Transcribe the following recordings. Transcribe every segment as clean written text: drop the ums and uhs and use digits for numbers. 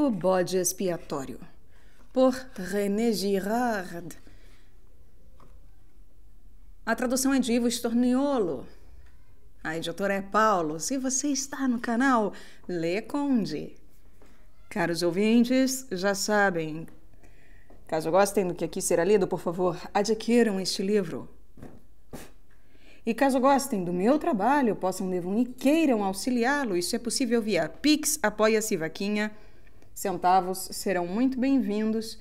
O Bode Expiatório, por René Girard. A tradução é de Ivo Storniolo. A editora é Paulo. Se você está no canal Lê Conde. Caros ouvintes, já sabem. Caso gostem do que aqui será lido, por favor, adquiram este livro. E caso gostem do meu trabalho, possam, devam e queiram auxiliá-lo, isso é possível via Pix, Apoia-se, Vaquinha. Centavos serão muito bem-vindos.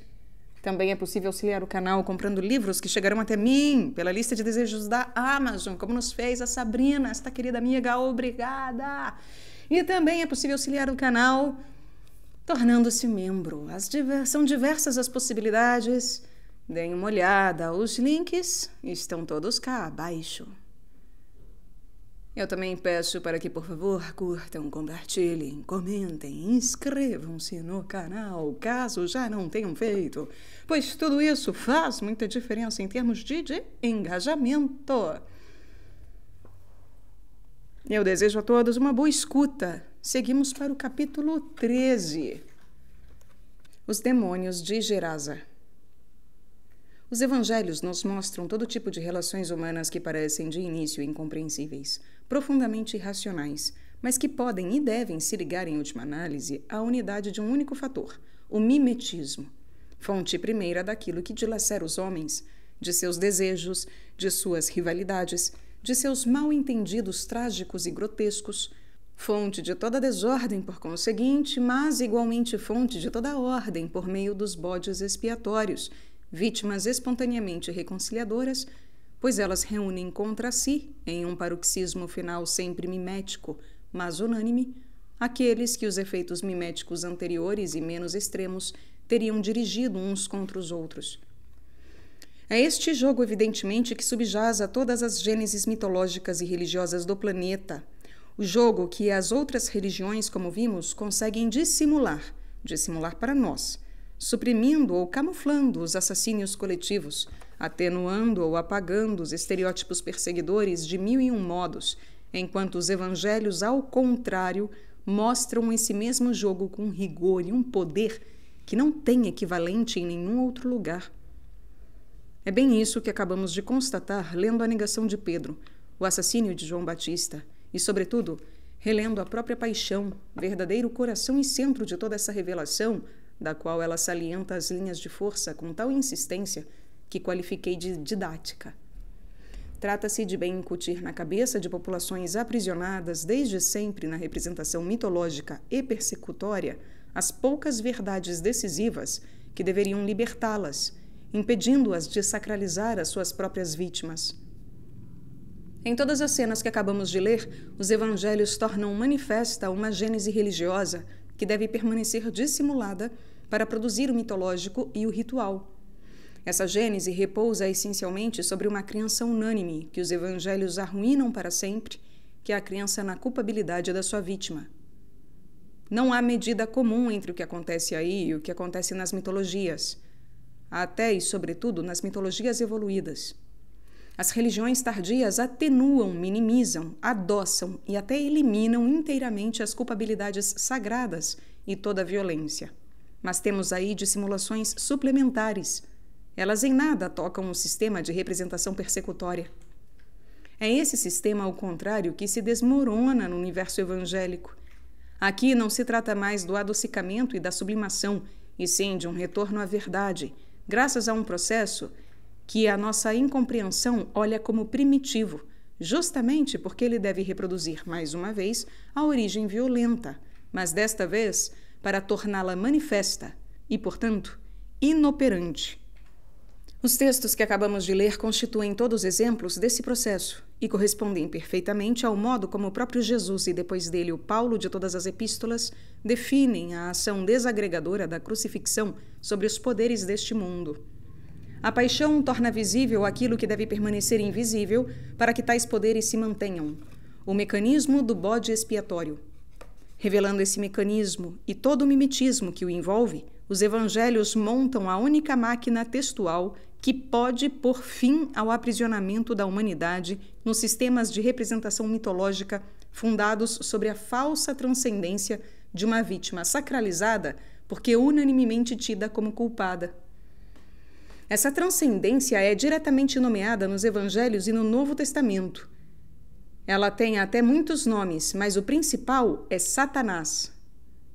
Também é possível auxiliar o canal comprando livros que chegarão até mim pela lista de desejos da Amazon, como nos fez a Sabrina, esta querida amiga, obrigada! E também é possível auxiliar o canal tornando-se membro. São diversas as possibilidades. Deem uma olhada, os links estão todos cá abaixo. Eu também peço para que, por favor, curtam, compartilhem, comentem, inscrevam-se no canal, caso já não tenham feito, pois tudo isso faz muita diferença em termos de engajamento. Eu desejo a todos uma boa escuta. Seguimos para o capítulo 13. Os demônios de Gerasa. Os evangelhos nos mostram todo tipo de relações humanas que parecem de início incompreensíveis, profundamente irracionais, mas que podem e devem se ligar em última análise à unidade de um único fator, o mimetismo, fonte primeira daquilo que dilacera os homens, de seus desejos, de suas rivalidades, de seus mal-entendidos trágicos e grotescos, fonte de toda desordem por conseguinte, mas igualmente fonte de toda ordem por meio dos bodes expiatórios, vítimas espontaneamente reconciliadoras, pois elas reúnem contra si, em um paroxismo final sempre mimético, mas unânime, aqueles que os efeitos miméticos anteriores e menos extremos teriam dirigido uns contra os outros. É este jogo, evidentemente, que subjaz a todas as gêneses mitológicas e religiosas do planeta, o jogo que as outras religiões, como vimos, conseguem dissimular para nós, suprimindo ou camuflando os assassínios coletivos, atenuando ou apagando os estereótipos perseguidores de 1001 modos, enquanto os evangelhos, ao contrário, mostram esse mesmo jogo com rigor e um poder que não tem equivalente em nenhum outro lugar. É bem isso que acabamos de constatar lendo a negação de Pedro, o assassínio de João Batista, e, sobretudo, relendo a própria paixão, verdadeiro coração e centro de toda essa revelação, da qual ela salienta as linhas de força com tal insistência que qualifiquei de didática. Trata-se de bem incutir na cabeça de populações aprisionadas desde sempre na representação mitológica e persecutória as poucas verdades decisivas que deveriam libertá-las, impedindo-as de sacralizar as suas próprias vítimas. Em todas as cenas que acabamos de ler, os evangelhos tornam manifesta uma gênese religiosa que deve permanecer dissimulada para produzir o mitológico e o ritual. Essa gênese repousa essencialmente sobre uma crença unânime que os evangelhos arruinam para sempre, que é a crença na culpabilidade da sua vítima. Não há medida comum entre o que acontece aí e o que acontece nas mitologias, até e sobretudo nas mitologias evoluídas. As religiões tardias atenuam, minimizam, adoçam e até eliminam inteiramente as culpabilidades sagradas e toda a violência. Mas temos aí dissimulações suplementares. Elas em nada tocam o sistema de representação persecutória. É esse sistema, ao contrário, que se desmorona no universo evangélico. Aqui não se trata mais do adocicamento e da sublimação, e sim de um retorno à verdade, graças a um processo que a nossa incompreensão olha como primitivo, justamente porque ele deve reproduzir, mais uma vez, a origem violenta, mas desta vez para torná-la manifesta e, portanto, inoperante. Os textos que acabamos de ler constituem todos exemplos desse processo e correspondem perfeitamente ao modo como o próprio Jesus e depois dele o Paulo de todas as epístolas definem a ação desagregadora da crucifixão sobre os poderes deste mundo. A paixão torna visível aquilo que deve permanecer invisível para que tais poderes se mantenham. O mecanismo do bode expiatório. Revelando esse mecanismo e todo o mimetismo que o envolve, os evangelhos montam a única máquina textual que pode pôr fim ao aprisionamento da humanidade nos sistemas de representação mitológica fundados sobre a falsa transcendência de uma vítima sacralizada porque unanimemente tida como culpada. Essa transcendência é diretamente nomeada nos Evangelhos e no Novo Testamento. Ela tem até muitos nomes, mas o principal é Satanás,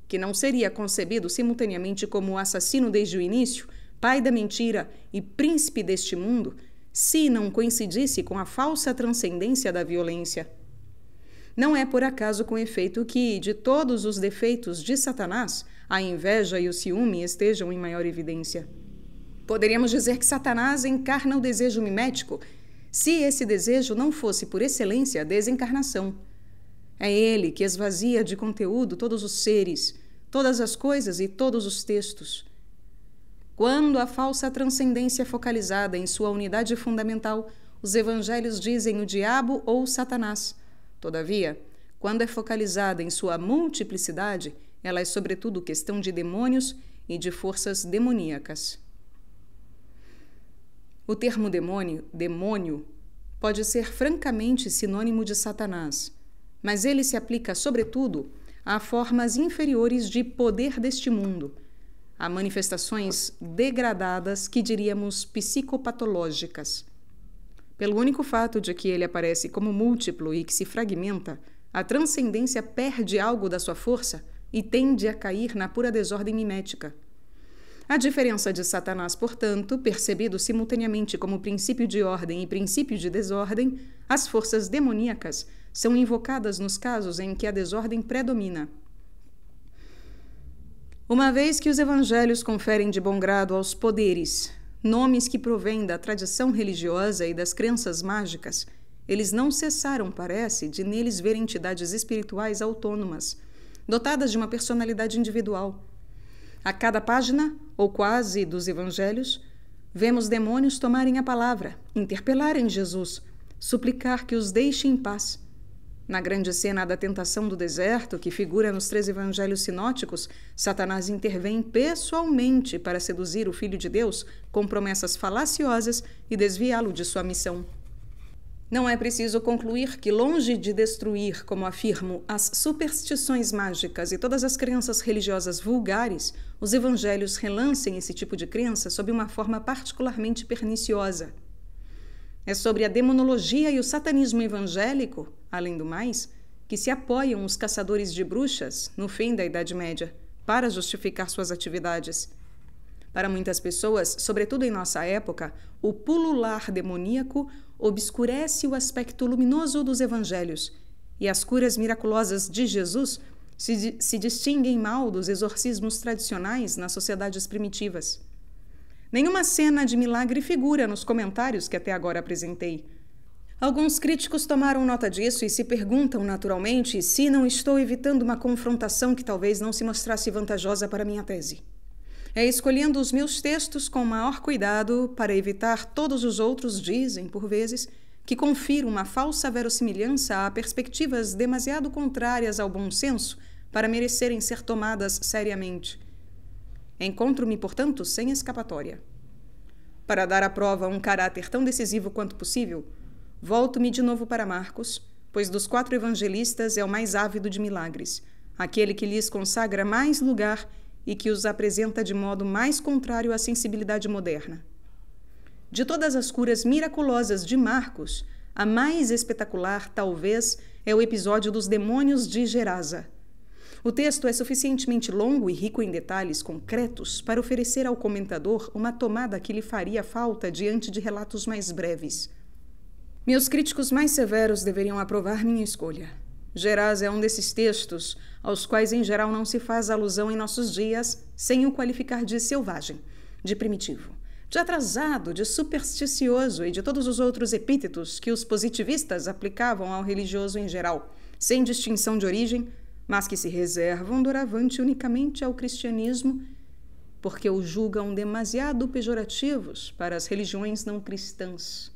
que não seria concebido simultaneamente como o assassino desde o início, pai da mentira e príncipe deste mundo, se não coincidisse com a falsa transcendência da violência. Não é por acaso com efeito que, de todos os defeitos de Satanás, a inveja e o ciúme estejam em maior evidência. Poderíamos dizer que Satanás encarna o desejo mimético, se esse desejo não fosse, por excelência, a desencarnação. É ele que esvazia de conteúdo todos os seres, todas as coisas e todos os textos. Quando a falsa transcendência é focalizada em sua unidade fundamental, os evangelhos dizem o diabo ou Satanás. Todavia, quando é focalizada em sua multiplicidade, ela é sobretudo questão de demônios e de forças demoníacas. O termo demônio, pode ser francamente sinônimo de Satanás, mas ele se aplica, sobretudo, a formas inferiores de poder deste mundo, a manifestações degradadas que diríamos psicopatológicas. Pelo único fato de que ele aparece como múltiplo e que se fragmenta, a transcendência perde algo da sua força e tende a cair na pura desordem mimética. A diferença de Satanás, portanto, percebido simultaneamente como princípio de ordem e princípio de desordem, as forças demoníacas são invocadas nos casos em que a desordem predomina. Uma vez que os evangelhos conferem de bom grado aos poderes, nomes que provêm da tradição religiosa e das crenças mágicas, eles não cessaram, parece, de neles ver entidades espirituais autônomas, dotadas de uma personalidade individual. A cada página, ou quase, dos evangelhos, vemos demônios tomarem a palavra, interpelarem Jesus, suplicar que os deixe em paz. Na grande cena da tentação do deserto, que figura nos 3 evangelhos sinóticos, Satanás intervém pessoalmente para seduzir o Filho de Deus com promessas falaciosas e desviá-lo de sua missão. Não é preciso concluir que, longe de destruir, como afirmo, as superstições mágicas e todas as crenças religiosas vulgares, os evangelhos relancem esse tipo de crença sob uma forma particularmente perniciosa. É sobre a demonologia e o satanismo evangélico, além do mais, que se apoiam os caçadores de bruxas no fim da Idade Média, para justificar suas atividades. Para muitas pessoas, sobretudo em nossa época, o pulular demoníaco obscurece o aspecto luminoso dos evangelhos, e as curas miraculosas de Jesus se distinguem mal dos exorcismos tradicionais nas sociedades primitivas. Nenhuma cena de milagre figura nos comentários que até agora apresentei. Alguns críticos tomaram nota disso e se perguntam, naturalmente, se não estou evitando uma confrontação que talvez não se mostrasse vantajosa para minha tese. É escolhendo os meus textos com maior cuidado para evitar todos os outros, dizem, por vezes, que confiro uma falsa verossimilhança a perspectivas demasiado contrárias ao bom senso para merecerem ser tomadas seriamente. Encontro-me, portanto, sem escapatória. Para dar à prova um caráter tão decisivo quanto possível, volto-me de novo para Marcos, pois dos 4 evangelistas é o mais ávido de milagres, aquele que lhes consagra mais lugar e que os apresenta de modo mais contrário à sensibilidade moderna. De todas as curas miraculosas de Marcos, a mais espetacular, talvez, é o episódio dos demônios de Gerasa. O texto é suficientemente longo e rico em detalhes concretos para oferecer ao comentador uma tomada que lhe faria falta diante de relatos mais breves. Meus críticos mais severos deveriam aprovar minha escolha. Gerasa é um desses textos aos quais, em geral, não se faz alusão em nossos dias sem o qualificar de selvagem, de primitivo, de atrasado, de supersticioso e de todos os outros epítetos que os positivistas aplicavam ao religioso em geral, sem distinção de origem, mas que se reservam doravante unicamente ao cristianismo, porque o julgam demasiado pejorativos para as religiões não cristãs.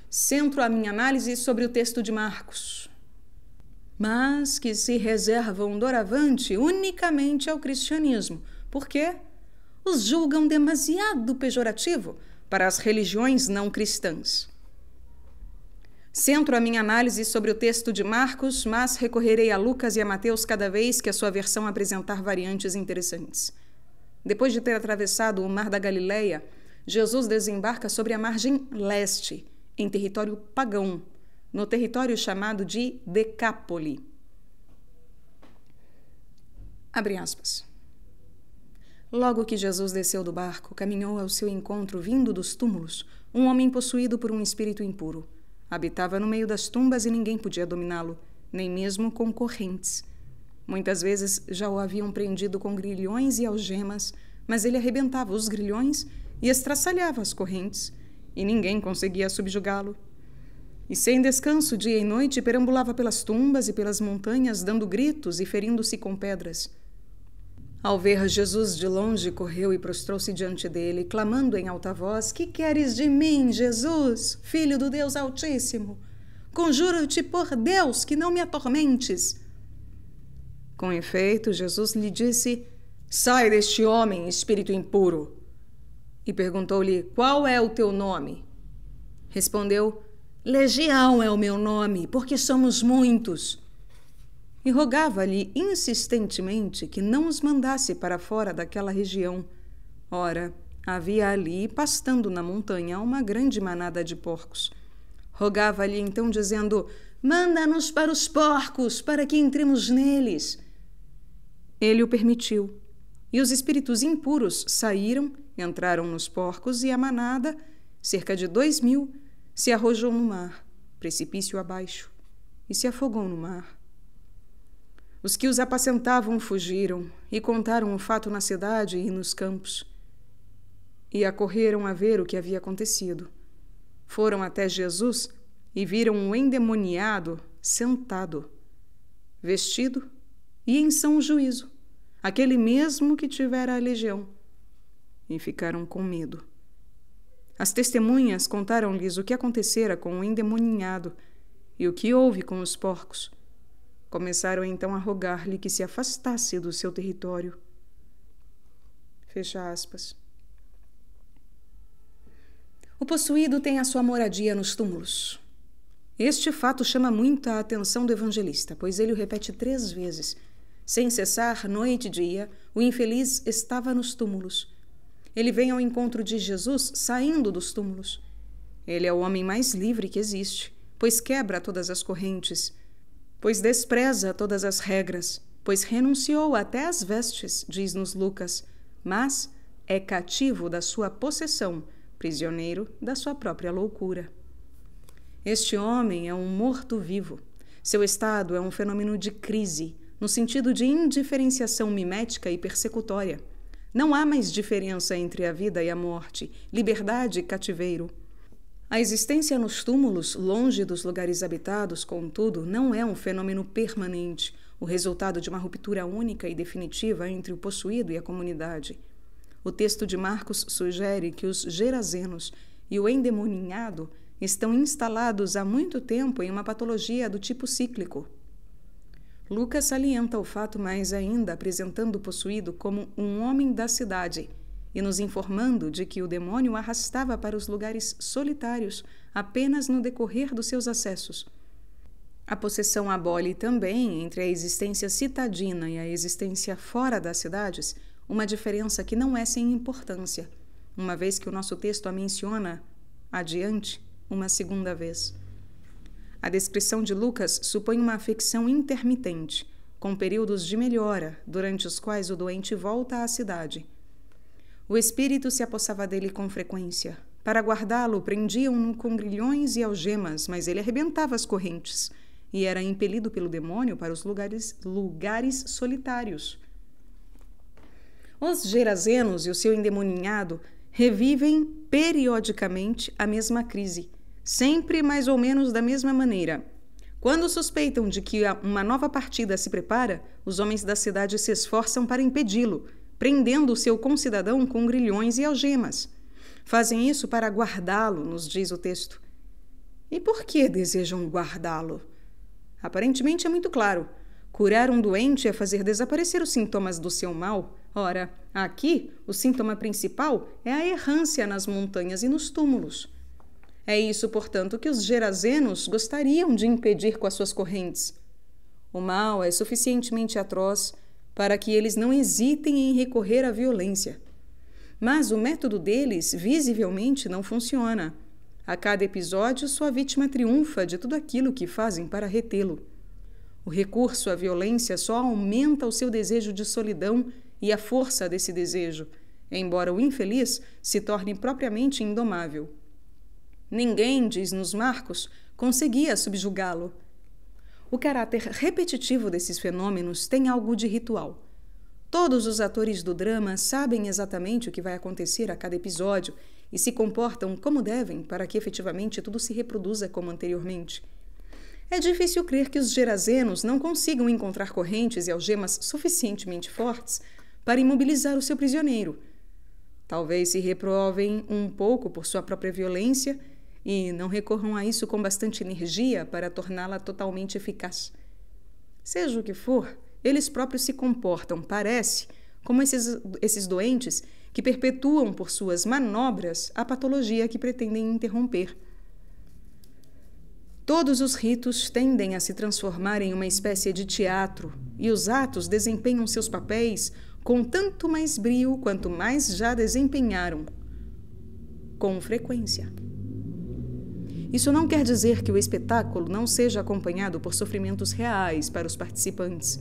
Centro a minha análise sobre o texto de Marcos, mas que se reservam doravante unicamente ao cristianismo, porque os julgam demasiado pejorativo para as religiões não cristãs. Centro a minha análise sobre o texto de Marcos, mas recorrerei a Lucas e a Mateus cada vez que a sua versão apresentar variantes interessantes. Depois de ter atravessado o Mar da Galileia, Jesus desembarca sobre a margem leste, em território pagão, no território chamado de Decápole. Abre aspas. Logo que Jesus desceu do barco, caminhou ao seu encontro, vindo dos túmulos, um homem possuído por um espírito impuro. Habitava no meio das tumbas e ninguém podia dominá-lo, nem mesmo com correntes. Muitas vezes já o haviam prendido com grilhões e algemas, mas ele arrebentava os grilhões e estraçalhava as correntes, e ninguém conseguia subjugá-lo. E sem descanso, dia e noite, perambulava pelas tumbas e pelas montanhas, dando gritos e ferindo-se com pedras. Ao ver Jesus de longe, correu e prostrou-se diante dele, clamando em alta voz: Que queres de mim, Jesus, Filho do Deus Altíssimo? Conjuro-te por Deus que não me atormentes. Com efeito, Jesus lhe disse: Sai deste homem, espírito impuro. E perguntou-lhe: Qual é o teu nome? Respondeu: Legião é o meu nome, porque somos muitos. E rogava-lhe insistentemente que não os mandasse para fora daquela região. Ora, havia ali, pastando na montanha, uma grande manada de porcos. Rogava-lhe então, dizendo: Manda-nos para os porcos, para que entremos neles. Ele o permitiu. E os espíritos impuros saíram, entraram nos porcos, e a manada, cerca de 2.000, se arrojou no mar, precipício abaixo, e se afogou no mar. Os que os apacentavam fugiram e contaram o fato na cidade e nos campos. E acorreram a ver o que havia acontecido. Foram até Jesus e viram um endemoniado sentado, vestido e em são juízo, aquele mesmo que tivera a legião, e ficaram com medo. As testemunhas contaram-lhes o que acontecera com o endemoniado e o que houve com os porcos. Começaram então a rogar-lhe que se afastasse do seu território. Fecha aspas. O possuído tem a sua moradia nos túmulos. Este fato chama muito a atenção do evangelista, pois ele o repete 3 vezes. Sem cessar, noite e dia, o infeliz estava nos túmulos. Ele vem ao encontro de Jesus saindo dos túmulos. Ele é o homem mais livre que existe, pois quebra todas as correntes, pois despreza todas as regras, pois renunciou até às vestes, diz-nos Lucas, mas é cativo da sua possessão, prisioneiro da sua própria loucura. Este homem é um morto-vivo. Seu estado é um fenômeno de crise, no sentido de indiferenciação mimética e persecutória. Não há mais diferença entre a vida e a morte, liberdade e cativeiro. A existência nos túmulos, longe dos lugares habitados, contudo, não é um fenômeno permanente, o resultado de uma ruptura única e definitiva entre o possuído e a comunidade. O texto de Marcos sugere que os gerazenos e o endemoniado estão instalados há muito tempo em uma patologia do tipo cíclico. Lucas salienta o fato mais ainda, apresentando o possuído como um homem da cidade e nos informando de que o demônio arrastava para os lugares solitários apenas no decorrer dos seus acessos. A possessão abole também, entre a existência citadina e a existência fora das cidades, uma diferença que não é sem importância, uma vez que o nosso texto a menciona adiante uma segunda vez. A descrição de Lucas supõe uma afecção intermitente, com períodos de melhora, durante os quais o doente volta à cidade. O espírito se apossava dele com frequência. Para guardá-lo, prendiam-no com grilhões e algemas, mas ele arrebentava as correntes e era impelido pelo demônio para os lugares solitários. Os gerazenos e o seu endemoninhado revivem periodicamente a mesma crise, sempre mais ou menos da mesma maneira. Quando suspeitam de que uma nova partida se prepara, os homens da cidade se esforçam para impedi-lo, prendendo o seu concidadão com grilhões e algemas. Fazem isso para guardá-lo, nos diz o texto. E por que desejam guardá-lo? Aparentemente é muito claro. Curar um doente é fazer desaparecer os sintomas do seu mal. Ora, aqui, o sintoma principal é a errância nas montanhas e nos túmulos. É isso, portanto, que os gerazenos gostariam de impedir com as suas correntes. O mal é suficientemente atroz para que eles não hesitem em recorrer à violência. Mas o método deles, visivelmente, não funciona. A cada episódio, sua vítima triunfa de tudo aquilo que fazem para retê-lo. O recurso à violência só aumenta o seu desejo de solidão e a força desse desejo, embora o infeliz se torne propriamente indomável. Ninguém, diz-nos Marcos, conseguia subjugá-lo. O caráter repetitivo desses fenômenos tem algo de ritual. Todos os atores do drama sabem exatamente o que vai acontecer a cada episódio e se comportam como devem para que efetivamente tudo se reproduza como anteriormente. É difícil crer que os gerazenos não consigam encontrar correntes e algemas suficientemente fortes para imobilizar o seu prisioneiro. Talvez se reprovem um pouco por sua própria violência e não recorram a isso com bastante energia para torná-la totalmente eficaz. Seja o que for, eles próprios se comportam, parece, como esses doentes que perpetuam por suas manobras a patologia que pretendem interromper. Todos os ritos tendem a se transformar em uma espécie de teatro, e os atos desempenham seus papéis com tanto mais brio quanto mais já desempenharam, com frequência. Isso não quer dizer que o espetáculo não seja acompanhado por sofrimentos reais para os participantes.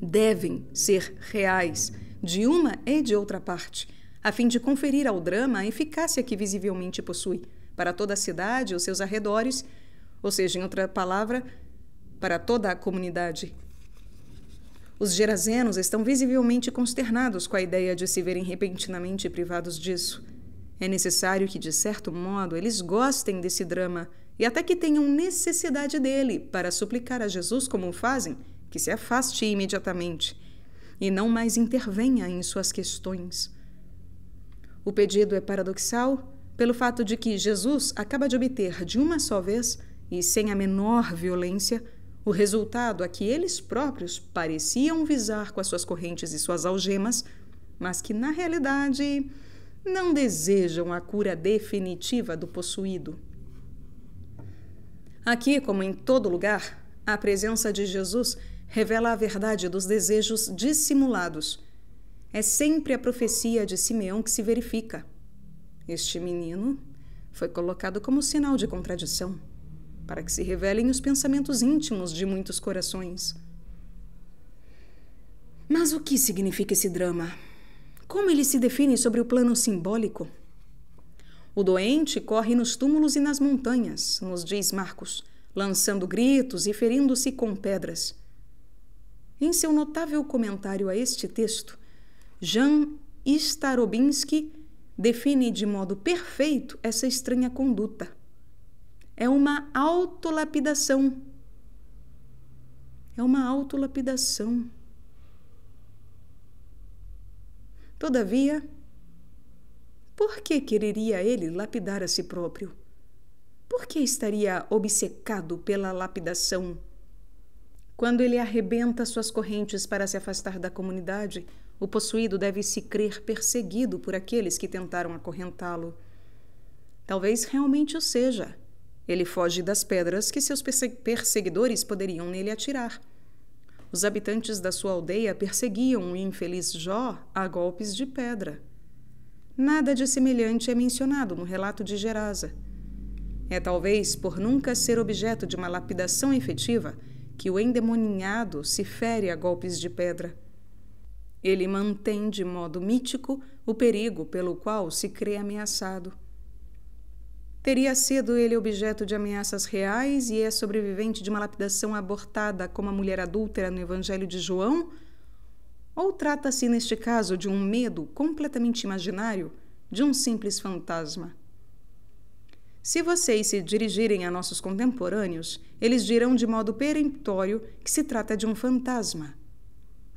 Devem ser reais, de uma e de outra parte, a fim de conferir ao drama a eficácia que visivelmente possui, para toda a cidade e os seus arredores, ou seja, em outra palavra, para toda a comunidade. Os gerazenos estão visivelmente consternados com a ideia de se verem repentinamente privados disso. É necessário que, de certo modo, eles gostem desse drama e até que tenham necessidade dele para suplicar a Jesus, como o fazem, que se afaste imediatamente e não mais intervenha em suas questões. O pedido é paradoxal pelo fato de que Jesus acaba de obter de uma só vez e sem a menor violência o resultado a que eles próprios pareciam visar com as suas correntes e suas algemas, mas que, na realidade, não desejam a cura definitiva do possuído. Aqui, como em todo lugar, a presença de Jesus revela a verdade dos desejos dissimulados. É sempre a profecia de Simeão que se verifica. Este menino foi colocado como sinal de contradição, para que se revelem os pensamentos íntimos de muitos corações. Mas o que significa esse drama? Como ele se define sobre o plano simbólico? O doente corre nos túmulos e nas montanhas, nos diz Marcos, lançando gritos e ferindo-se com pedras. Em seu notável comentário a este texto, Jan Starobinski define de modo perfeito essa estranha conduta. É uma autolapidação. É uma autolapidação. Todavia, por que quereria ele lapidar a si próprio? Por que estaria obcecado pela lapidação? Quando ele arrebenta suas correntes para se afastar da comunidade, o possuído deve se crer perseguido por aqueles que tentaram acorrentá-lo. Talvez realmente o seja. Ele foge das pedras que seus perseguidores poderiam nele atirar. Os habitantes da sua aldeia perseguiam o infeliz Jó a golpes de pedra. Nada de semelhante é mencionado no relato de Gerasa. É talvez por nunca ser objeto de uma lapidação efetiva que o endemoniado se fere a golpes de pedra. Ele mantém de modo mítico o perigo pelo qual se crê ameaçado. Teria sido ele objeto de ameaças reais e é sobrevivente de uma lapidação abortada como a mulher adúltera no Evangelho de João? Ou trata-se, neste caso, de um medo completamente imaginário, de um simples fantasma? Se vocês se dirigirem a nossos contemporâneos, eles dirão de modo peremptório que se trata de um fantasma.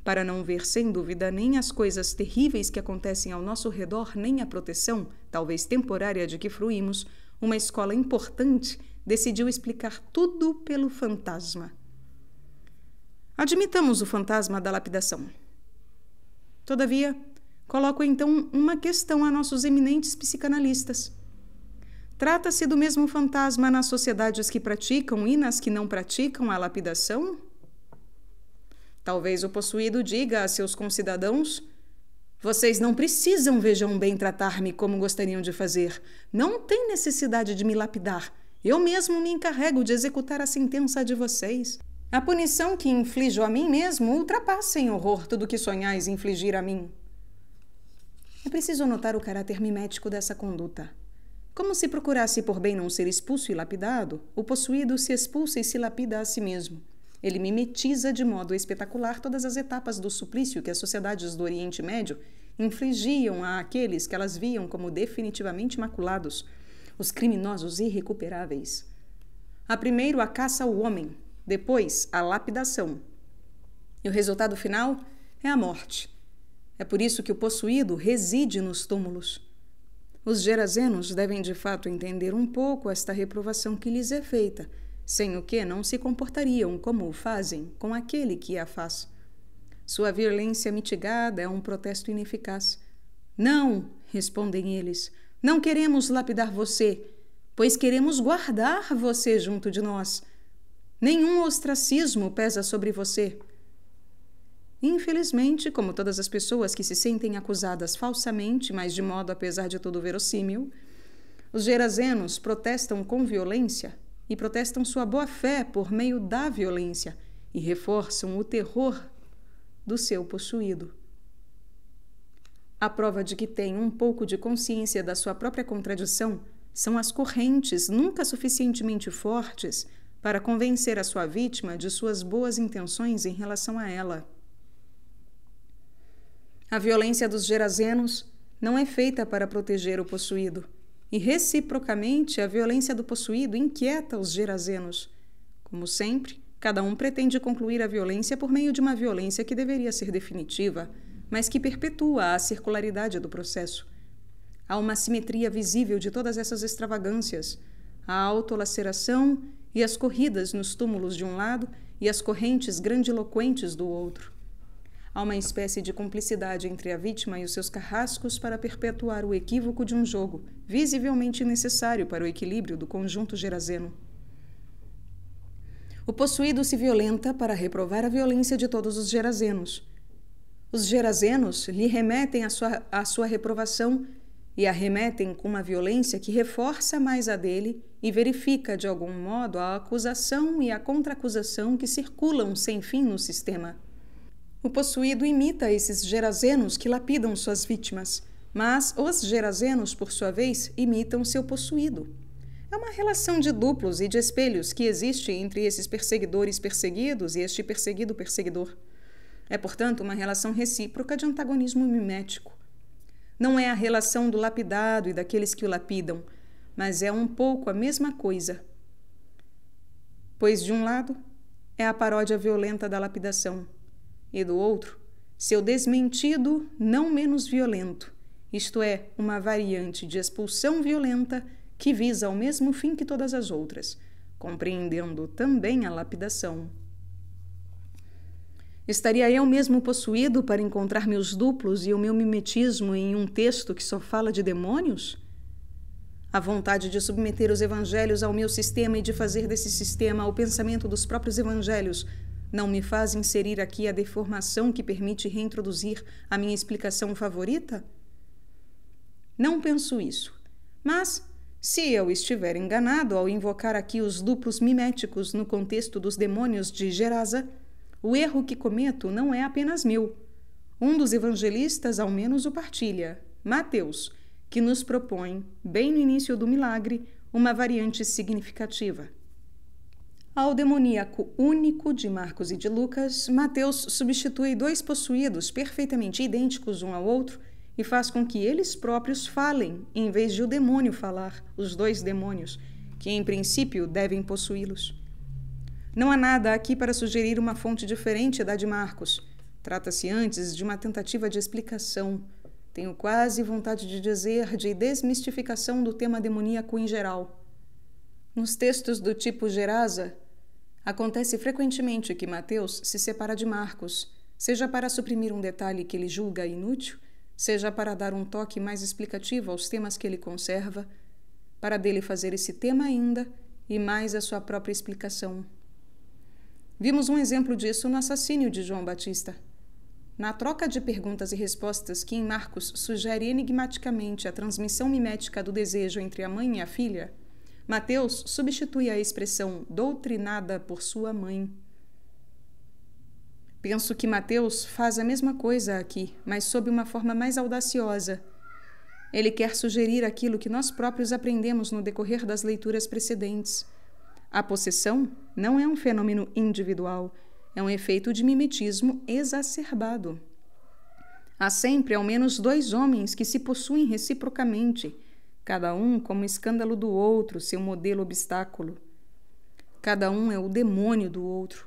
Para não ver, sem dúvida, nem as coisas terríveis que acontecem ao nosso redor, nem a proteção, talvez temporária, de que fruímos, uma escola importante decidiu explicar tudo pelo fantasma. Admitamos o fantasma da lapidação. Todavia, coloco então uma questão a nossos eminentes psicanalistas. Trata-se do mesmo fantasma nas sociedades que praticam e nas que não praticam a lapidação? Talvez o possuído diga a seus concidadãos: vocês não precisam, vejam bem, tratar-me como gostariam de fazer. Não tem necessidade de me lapidar. Eu mesmo me encarrego de executar a sentença de vocês. A punição que inflijo a mim mesmo ultrapassa em horror tudo que sonhais infligir a mim. É preciso notar o caráter mimético dessa conduta. Como se procurasse por bem não ser expulso e lapidado, o possuído se expulsa e se lapida a si mesmo. Ele mimetiza de modo espetacular todas as etapas do suplício que as sociedades do Oriente Médio infligiam àqueles que elas viam como definitivamente maculados, os criminosos irrecuperáveis. A primeiro a caça ao homem, depois a lapidação. E o resultado final é a morte. É por isso que o possuído reside nos túmulos. Os gerazenos devem de fato entender um pouco esta reprovação que lhes é feita, sem o que não se comportariam como o fazem com aquele que a faz. Sua violência mitigada é um protesto ineficaz. Não, respondem eles, não queremos lapidar você, pois queremos guardar você junto de nós. Nenhum ostracismo pesa sobre você. Infelizmente, como todas as pessoas que se sentem acusadas falsamente, mas de modo apesar de tudo verossímil, os gerazenos protestam com violência e protestam sua boa-fé por meio da violência e reforçam o terror do seu possuído. A prova de que tem um pouco de consciência da sua própria contradição são as correntes nunca suficientemente fortes para convencer a sua vítima de suas boas intenções em relação a ela. A violência dos gerazenos não é feita para proteger o possuído, e reciprocamente a violência do possuído inquieta os gerazenos. Como sempre, cada um pretende concluir a violência por meio de uma violência que deveria ser definitiva, mas que perpetua a circularidade do processo. Há uma simetria visível de todas essas extravagâncias, a autolaceração e as corridas nos túmulos de um lado e as correntes grandiloquentes do outro. Há uma espécie de cumplicidade entre a vítima e os seus carrascos para perpetuar o equívoco de um jogo, visivelmente necessário para o equilíbrio do conjunto gerazeno. O possuído se violenta para reprovar a violência de todos os gerazenos. Os gerazenos lhe remetem a sua reprovação e a remetem com uma violência que reforça mais a dele e verifica, de algum modo, a acusação e a contra-acusação que circulam sem fim no sistema. O possuído imita esses gerazenos que lapidam suas vítimas, mas os gerazenos, por sua vez, imitam seu possuído. É uma relação de duplos e de espelhos que existe entre esses perseguidores perseguidos e este perseguido perseguidor. É, portanto, uma relação recíproca de antagonismo mimético. Não é a relação do lapidado e daqueles que o lapidam, mas é um pouco a mesma coisa. Pois, de um lado, é a paródia violenta da lapidação, e do outro, seu desmentido não menos violento, isto é, uma variante de expulsão violenta que visa ao mesmo fim que todas as outras, compreendendo também a lapidação. Estaria eu mesmo possuído para encontrar meus duplos e o meu mimetismo em um texto que só fala de demônios? A vontade de submeter os evangelhos ao meu sistema e de fazer desse sistema o pensamento dos próprios evangelhos não me faz inserir aqui a deformação que permite reintroduzir a minha explicação favorita? Não penso isso, mas se eu estiver enganado ao invocar aqui os duplos miméticos no contexto dos demônios de Gerasa, o erro que cometo não é apenas meu. Um dos evangelistas ao menos o partilha, Mateus, que nos propõe, bem no início do milagre, uma variante significativa. Ao demoníaco único de Marcos e de Lucas, Mateus substitui dois possuídos perfeitamente idênticos um ao outro e faz com que eles próprios falem, em vez de o demônio falar, os dois demônios, que em princípio devem possuí-los. Não há nada aqui para sugerir uma fonte diferente da de Marcos. Trata-se antes de uma tentativa de explicação. Tenho quase vontade de dizer de desmistificação do tema demoníaco em geral. Nos textos do tipo Gerasa, acontece frequentemente que Mateus se separa de Marcos, seja para suprimir um detalhe que ele julga inútil, seja para dar um toque mais explicativo aos temas que ele conserva. para dele fazer esse tema ainda e mais a sua própria explicação. Vimos um exemplo disso no assassínio de João Batista. Na troca de perguntas e respostas que em Marcos sugere enigmaticamente a transmissão mimética do desejo entre a mãe e a filha, Mateus substitui a expressão doutrinada por sua mãe. Penso que Mateus faz a mesma coisa aqui, mas sob uma forma mais audaciosa. Ele quer sugerir aquilo que nós próprios aprendemos no decorrer das leituras precedentes. A possessão não é um fenômeno individual, é um efeito de mimetismo exacerbado. Há sempre ao menos 2 homens que se possuem reciprocamente, cada um como escândalo do outro, seu modelo obstáculo. Cada um é o demônio do outro.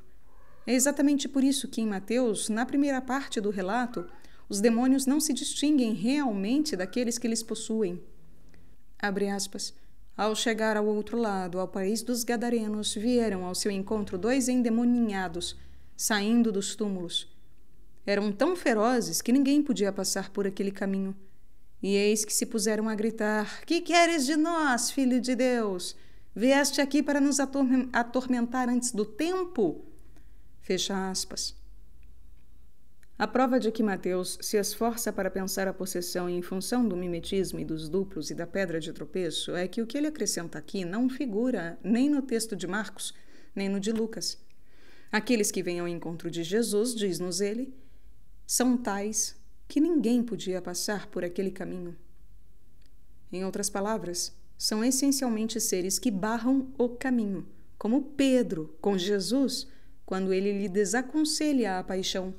É exatamente por isso que em Mateus, na primeira parte do relato, os demônios não se distinguem realmente daqueles que lhes possuem. Abre aspas. Ao chegar ao outro lado, ao país dos Gadarenos, vieram ao seu encontro 2 endemoninhados, saindo dos túmulos. Eram tão ferozes que ninguém podia passar por aquele caminho. E eis que se puseram a gritar: Que queres de nós, filho de Deus? Vieste aqui para nos atormentar antes do tempo? Fecha aspas. A prova de que Mateus se esforça para pensar a possessão em função do mimetismo e dos duplos e da pedra de tropeço é que o que ele acrescenta aqui não figura nem no texto de Marcos, nem no de Lucas. Aqueles que vêm ao encontro de Jesus, diz-nos ele, são tais que ninguém podia passar por aquele caminho. Em outras palavras, são essencialmente seres que barram o caminho, como Pedro com Jesus, quando ele lhe desaconselha a paixão.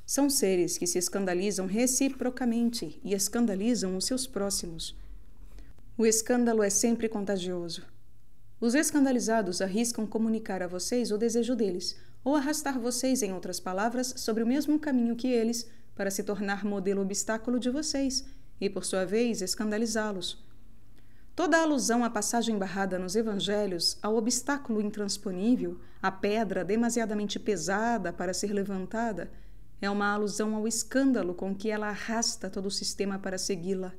São seres que se escandalizam reciprocamente e escandalizam os seus próximos. O escândalo é sempre contagioso. Os escandalizados arriscam comunicar a vocês o desejo deles, ou arrastar vocês, em outras palavras, sobre o mesmo caminho que eles, para se tornar modelo obstáculo de vocês e, por sua vez, escandalizá-los. Toda a alusão à passagem barrada nos evangelhos, ao obstáculo intransponível, à pedra demasiadamente pesada para ser levantada, é uma alusão ao escândalo com que ela arrasta todo o sistema para segui-la.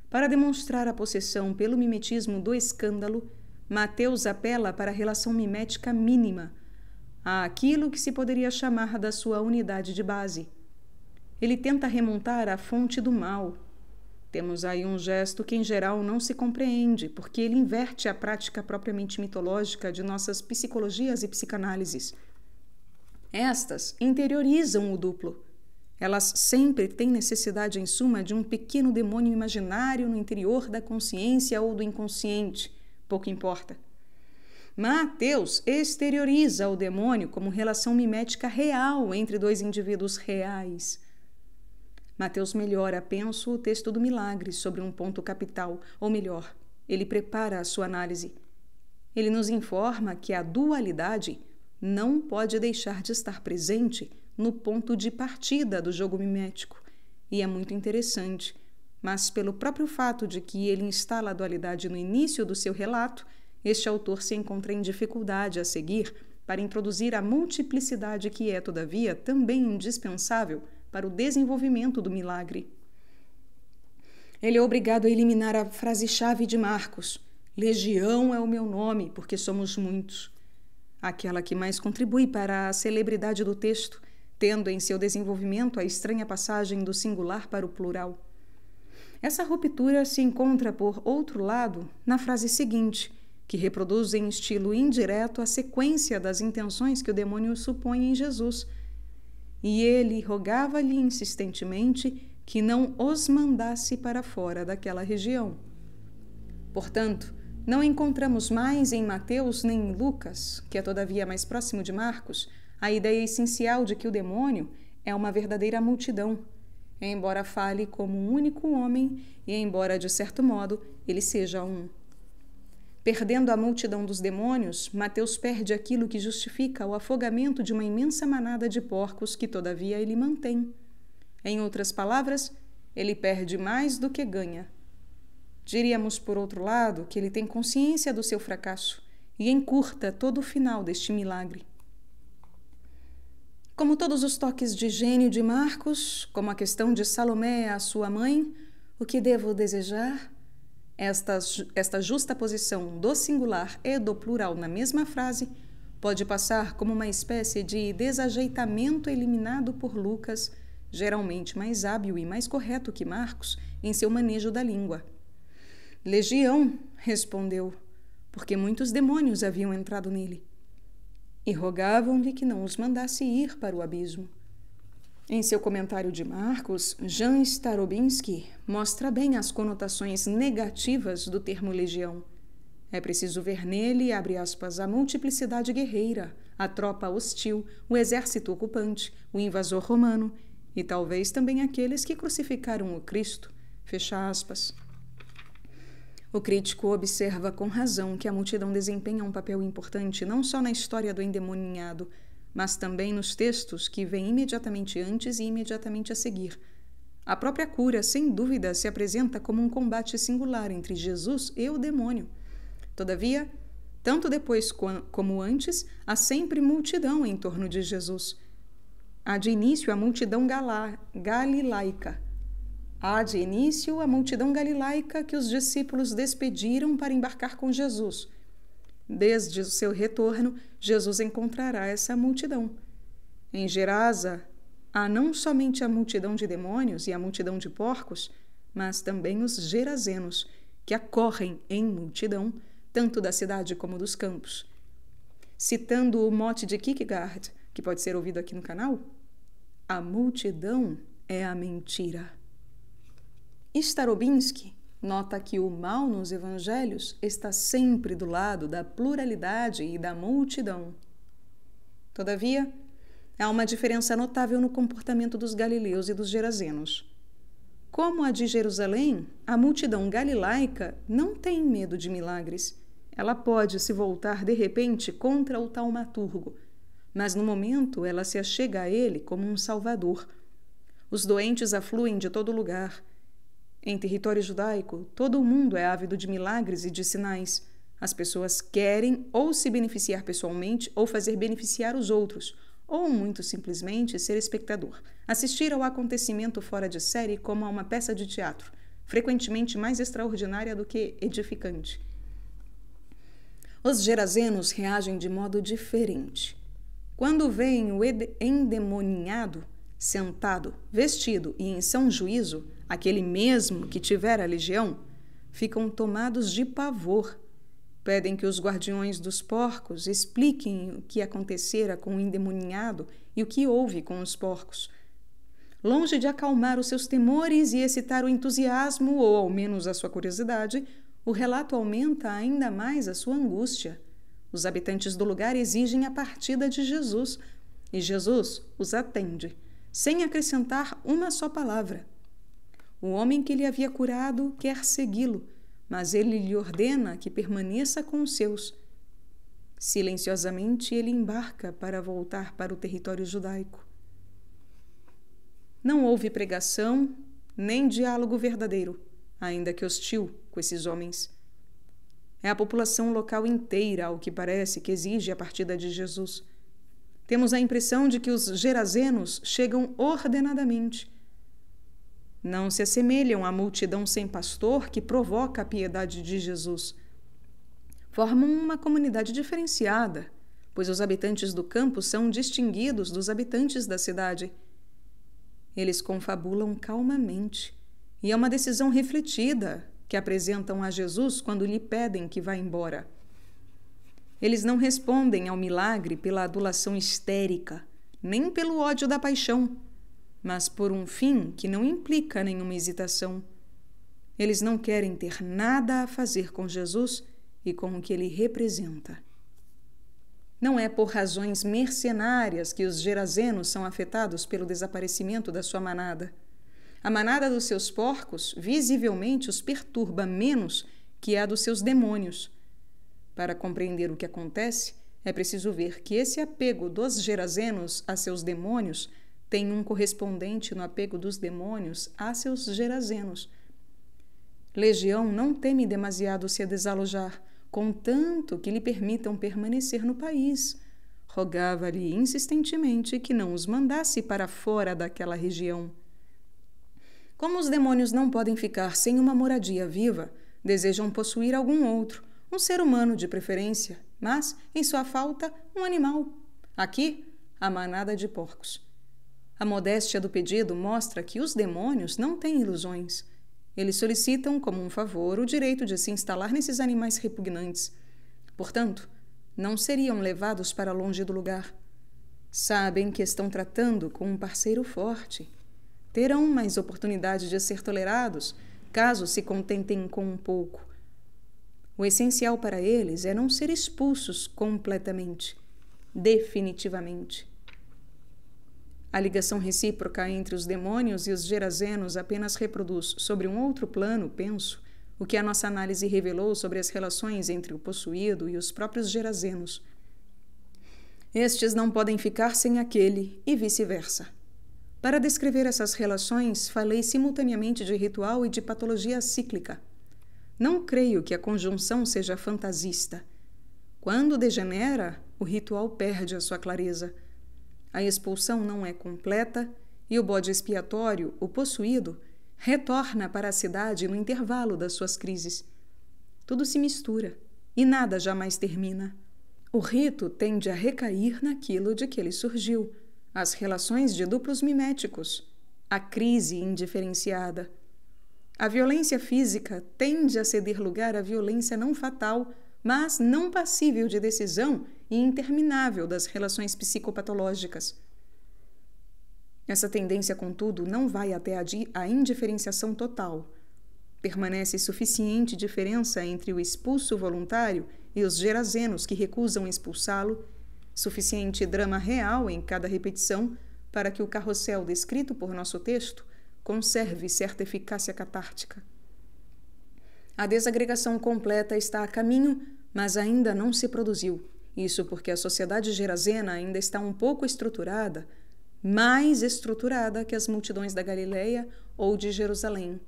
Para demonstrar a possessão pelo mimetismo do escândalo, Mateus apela para a relação mimética mínima, àquilo que se poderia chamar da sua unidade de base. Ele tenta remontar à fonte do mal. Temos aí um gesto que, em geral, não se compreende, porque ele inverte a prática propriamente mitológica de nossas psicologias e psicanálises. Estas interiorizam o duplo. Elas sempre têm necessidade, em suma, de um pequeno demônio imaginário no interior da consciência ou do inconsciente, pouco importa. Mateus exterioriza o demônio como relação mimética real entre 2 indivíduos reais. Mateus melhora, penso, o texto do milagre sobre um ponto capital, ou melhor, ele prepara a sua análise. Ele nos informa que a dualidade não pode deixar de estar presente no ponto de partida do jogo mimético, e é muito interessante, mas pelo próprio fato de que ele instala a dualidade no início do seu relato, este autor se encontra em dificuldade a seguir para introduzir a multiplicidade que é, todavia, também indispensável para o desenvolvimento do milagre. Ele é obrigado a eliminar a frase-chave de Marcos: Legião é o meu nome, porque somos muitos. Aquela que mais contribui para a celebridade do texto, tendo em seu desenvolvimento a estranha passagem do singular para o plural. Essa ruptura se encontra, por outro lado, na frase seguinte, que reproduz em estilo indireto a sequência das intenções que o demônio supõe em Jesus. E ele rogava-lhe insistentemente que não os mandasse para fora daquela região. Portanto, não encontramos mais em Mateus nem em Lucas, que é todavia mais próximo de Marcos, a ideia essencial de que o demônio é uma verdadeira multidão, embora fale como um único homem e embora, de certo modo, ele seja um. Perdendo a multidão dos demônios, Mateus perde aquilo que justifica o afogamento de uma imensa manada de porcos que, todavia, ele mantém. Em outras palavras, ele perde mais do que ganha. Diríamos, por outro lado, que ele tem consciência do seu fracasso e encurta todo o final deste milagre. Como todos os toques de gênio de Marcos, como a questão de Salomé à sua mãe, o que devo desejar? Esta justaposição do singular e do plural na mesma frase pode passar como uma espécie de desajeitamento eliminado por Lucas, geralmente mais hábil e mais correto que Marcos em seu manejo da língua. Legião, respondeu, porque muitos demônios haviam entrado nele. E rogavam-lhe que não os mandasse ir para o abismo. Em seu comentário de Marcos, Jan Starobinski mostra bem as conotações negativas do termo legião. É preciso ver nele, abre aspas, a multiplicidade guerreira, a tropa hostil, o exército ocupante, o invasor romano e talvez também aqueles que crucificaram o Cristo, fecha aspas. O crítico observa com razão que a multidão desempenha um papel importante não só na história do endemoninhado, mas também nos textos que vêm imediatamente antes e imediatamente a seguir. A própria cura, sem dúvida, se apresenta como um combate singular entre Jesus e o demônio. Todavia, tanto depois como antes, há sempre multidão em torno de Jesus. Há de início a multidão galilaica. Há de início a multidão galilaica que os discípulos despediram para embarcar com Jesus. Desde o seu retorno, Jesus encontrará essa multidão. Em Gerasa, há não somente a multidão de demônios e a multidão de porcos, mas também os gerazenos, que acorrem em multidão, tanto da cidade como dos campos. Citando o mote de Kierkegaard, que pode ser ouvido aqui no canal, a multidão é a mentira. Starobinski nota que o mal nos evangelhos está sempre do lado da pluralidade e da multidão. Todavia, há uma diferença notável no comportamento dos galileus e dos gerazenos. Como a de Jerusalém, a multidão galilaica não tem medo de milagres. Ela pode se voltar de repente contra o taumaturgo, mas no momento ela se achega a ele como um salvador. Os doentes afluem de todo lugar. Em território judaico, todo o mundo é ávido de milagres e de sinais. As pessoas querem ou se beneficiar pessoalmente ou fazer beneficiar os outros, ou muito simplesmente ser espectador, assistir ao acontecimento fora de série como a uma peça de teatro, frequentemente mais extraordinária do que edificante. Os gerazenos reagem de modo diferente. Quando veem o endemoninhado sentado, vestido e em são juízo, aquele mesmo que tivera a legião, ficam tomados de pavor. Pedem que os guardiões dos porcos expliquem o que acontecera com o endemoninhado e o que houve com os porcos. Longe de acalmar os seus temores e excitar o entusiasmo, ou ao menos a sua curiosidade, o relato aumenta ainda mais a sua angústia. Os habitantes do lugar exigem a partida de Jesus, e Jesus os atende, sem acrescentar uma só palavra. O homem que lhe havia curado quer segui-lo, mas ele lhe ordena que permaneça com os seus. Silenciosamente ele embarca para voltar para o território judaico. Não houve pregação, nem diálogo verdadeiro, ainda que hostil, com esses homens. É a população local inteira, ao que parece, que exige a partida de Jesus. Temos a impressão de que os gerazenos chegam ordenadamente. Não se assemelham à multidão sem pastor que provoca a piedade de Jesus. Formam uma comunidade diferenciada, pois os habitantes do campo são distinguidos dos habitantes da cidade. Eles confabulam calmamente, e é uma decisão refletida que apresentam a Jesus quando lhe pedem que vá embora. Eles não respondem ao milagre pela adulação histérica, nem pelo ódio da paixão, mas por um fim que não implica nenhuma hesitação. Eles não querem ter nada a fazer com Jesus e com o que ele representa. Não é por razões mercenárias que os gerazenos são afetados pelo desaparecimento da sua manada. A manada dos seus porcos visivelmente os perturba menos que a dos seus demônios. Para compreender o que acontece, é preciso ver que esse apego dos gerazenos a seus demônios tem um correspondente no apego dos demônios a seus gerazenos. Legião não teme demasiado se desalojar, contanto que lhe permitam permanecer no país. Rogava-lhe insistentemente que não os mandasse para fora daquela região. Como os demônios não podem ficar sem uma moradia viva, desejam possuir algum outro, um ser humano de preferência, mas, em sua falta, um animal. Aqui, a manada de porcos. A modéstia do pedido mostra que os demônios não têm ilusões. Eles solicitam, como um favor, o direito de se instalar nesses animais repugnantes. Portanto, não seriam levados para longe do lugar. Sabem que estão tratando com um parceiro forte. Terão mais oportunidade de ser tolerados, caso se contentem com um pouco. O essencial para eles é não ser expulsos completamente, definitivamente. A ligação recíproca entre os demônios e os gerazenos apenas reproduz, sobre um outro plano, penso, o que a nossa análise revelou sobre as relações entre o possuído e os próprios gerazenos. Estes não podem ficar sem aquele e vice-versa. Para descrever essas relações, falei simultaneamente de ritual e de patologia cíclica. Não creio que a conjunção seja fantasista. Quando degenera, o ritual perde a sua clareza. A expulsão não é completa e o bode expiatório, o possuído, retorna para a cidade no intervalo das suas crises. Tudo se mistura e nada jamais termina. O rito tende a recair naquilo de que ele surgiu, as relações de duplos miméticos, a crise indiferenciada. A violência física tende a ceder lugar à violência não fatal, mas não passível de decisão e interminável das relações psicopatológicas. Essa tendência, contudo, não vai até a indiferenciação total. Permanece suficiente diferença entre o expulso voluntário e os gerazenos que recusam expulsá-lo, suficiente drama real em cada repetição para que o carrossel descrito por nosso texto conserve certa eficácia catártica. A desagregação completa está a caminho, mas ainda não se produziu. Isso porque a sociedade gerazena ainda está um pouco estruturada, mais estruturada que as multidões da Galileia ou de Jerusalém.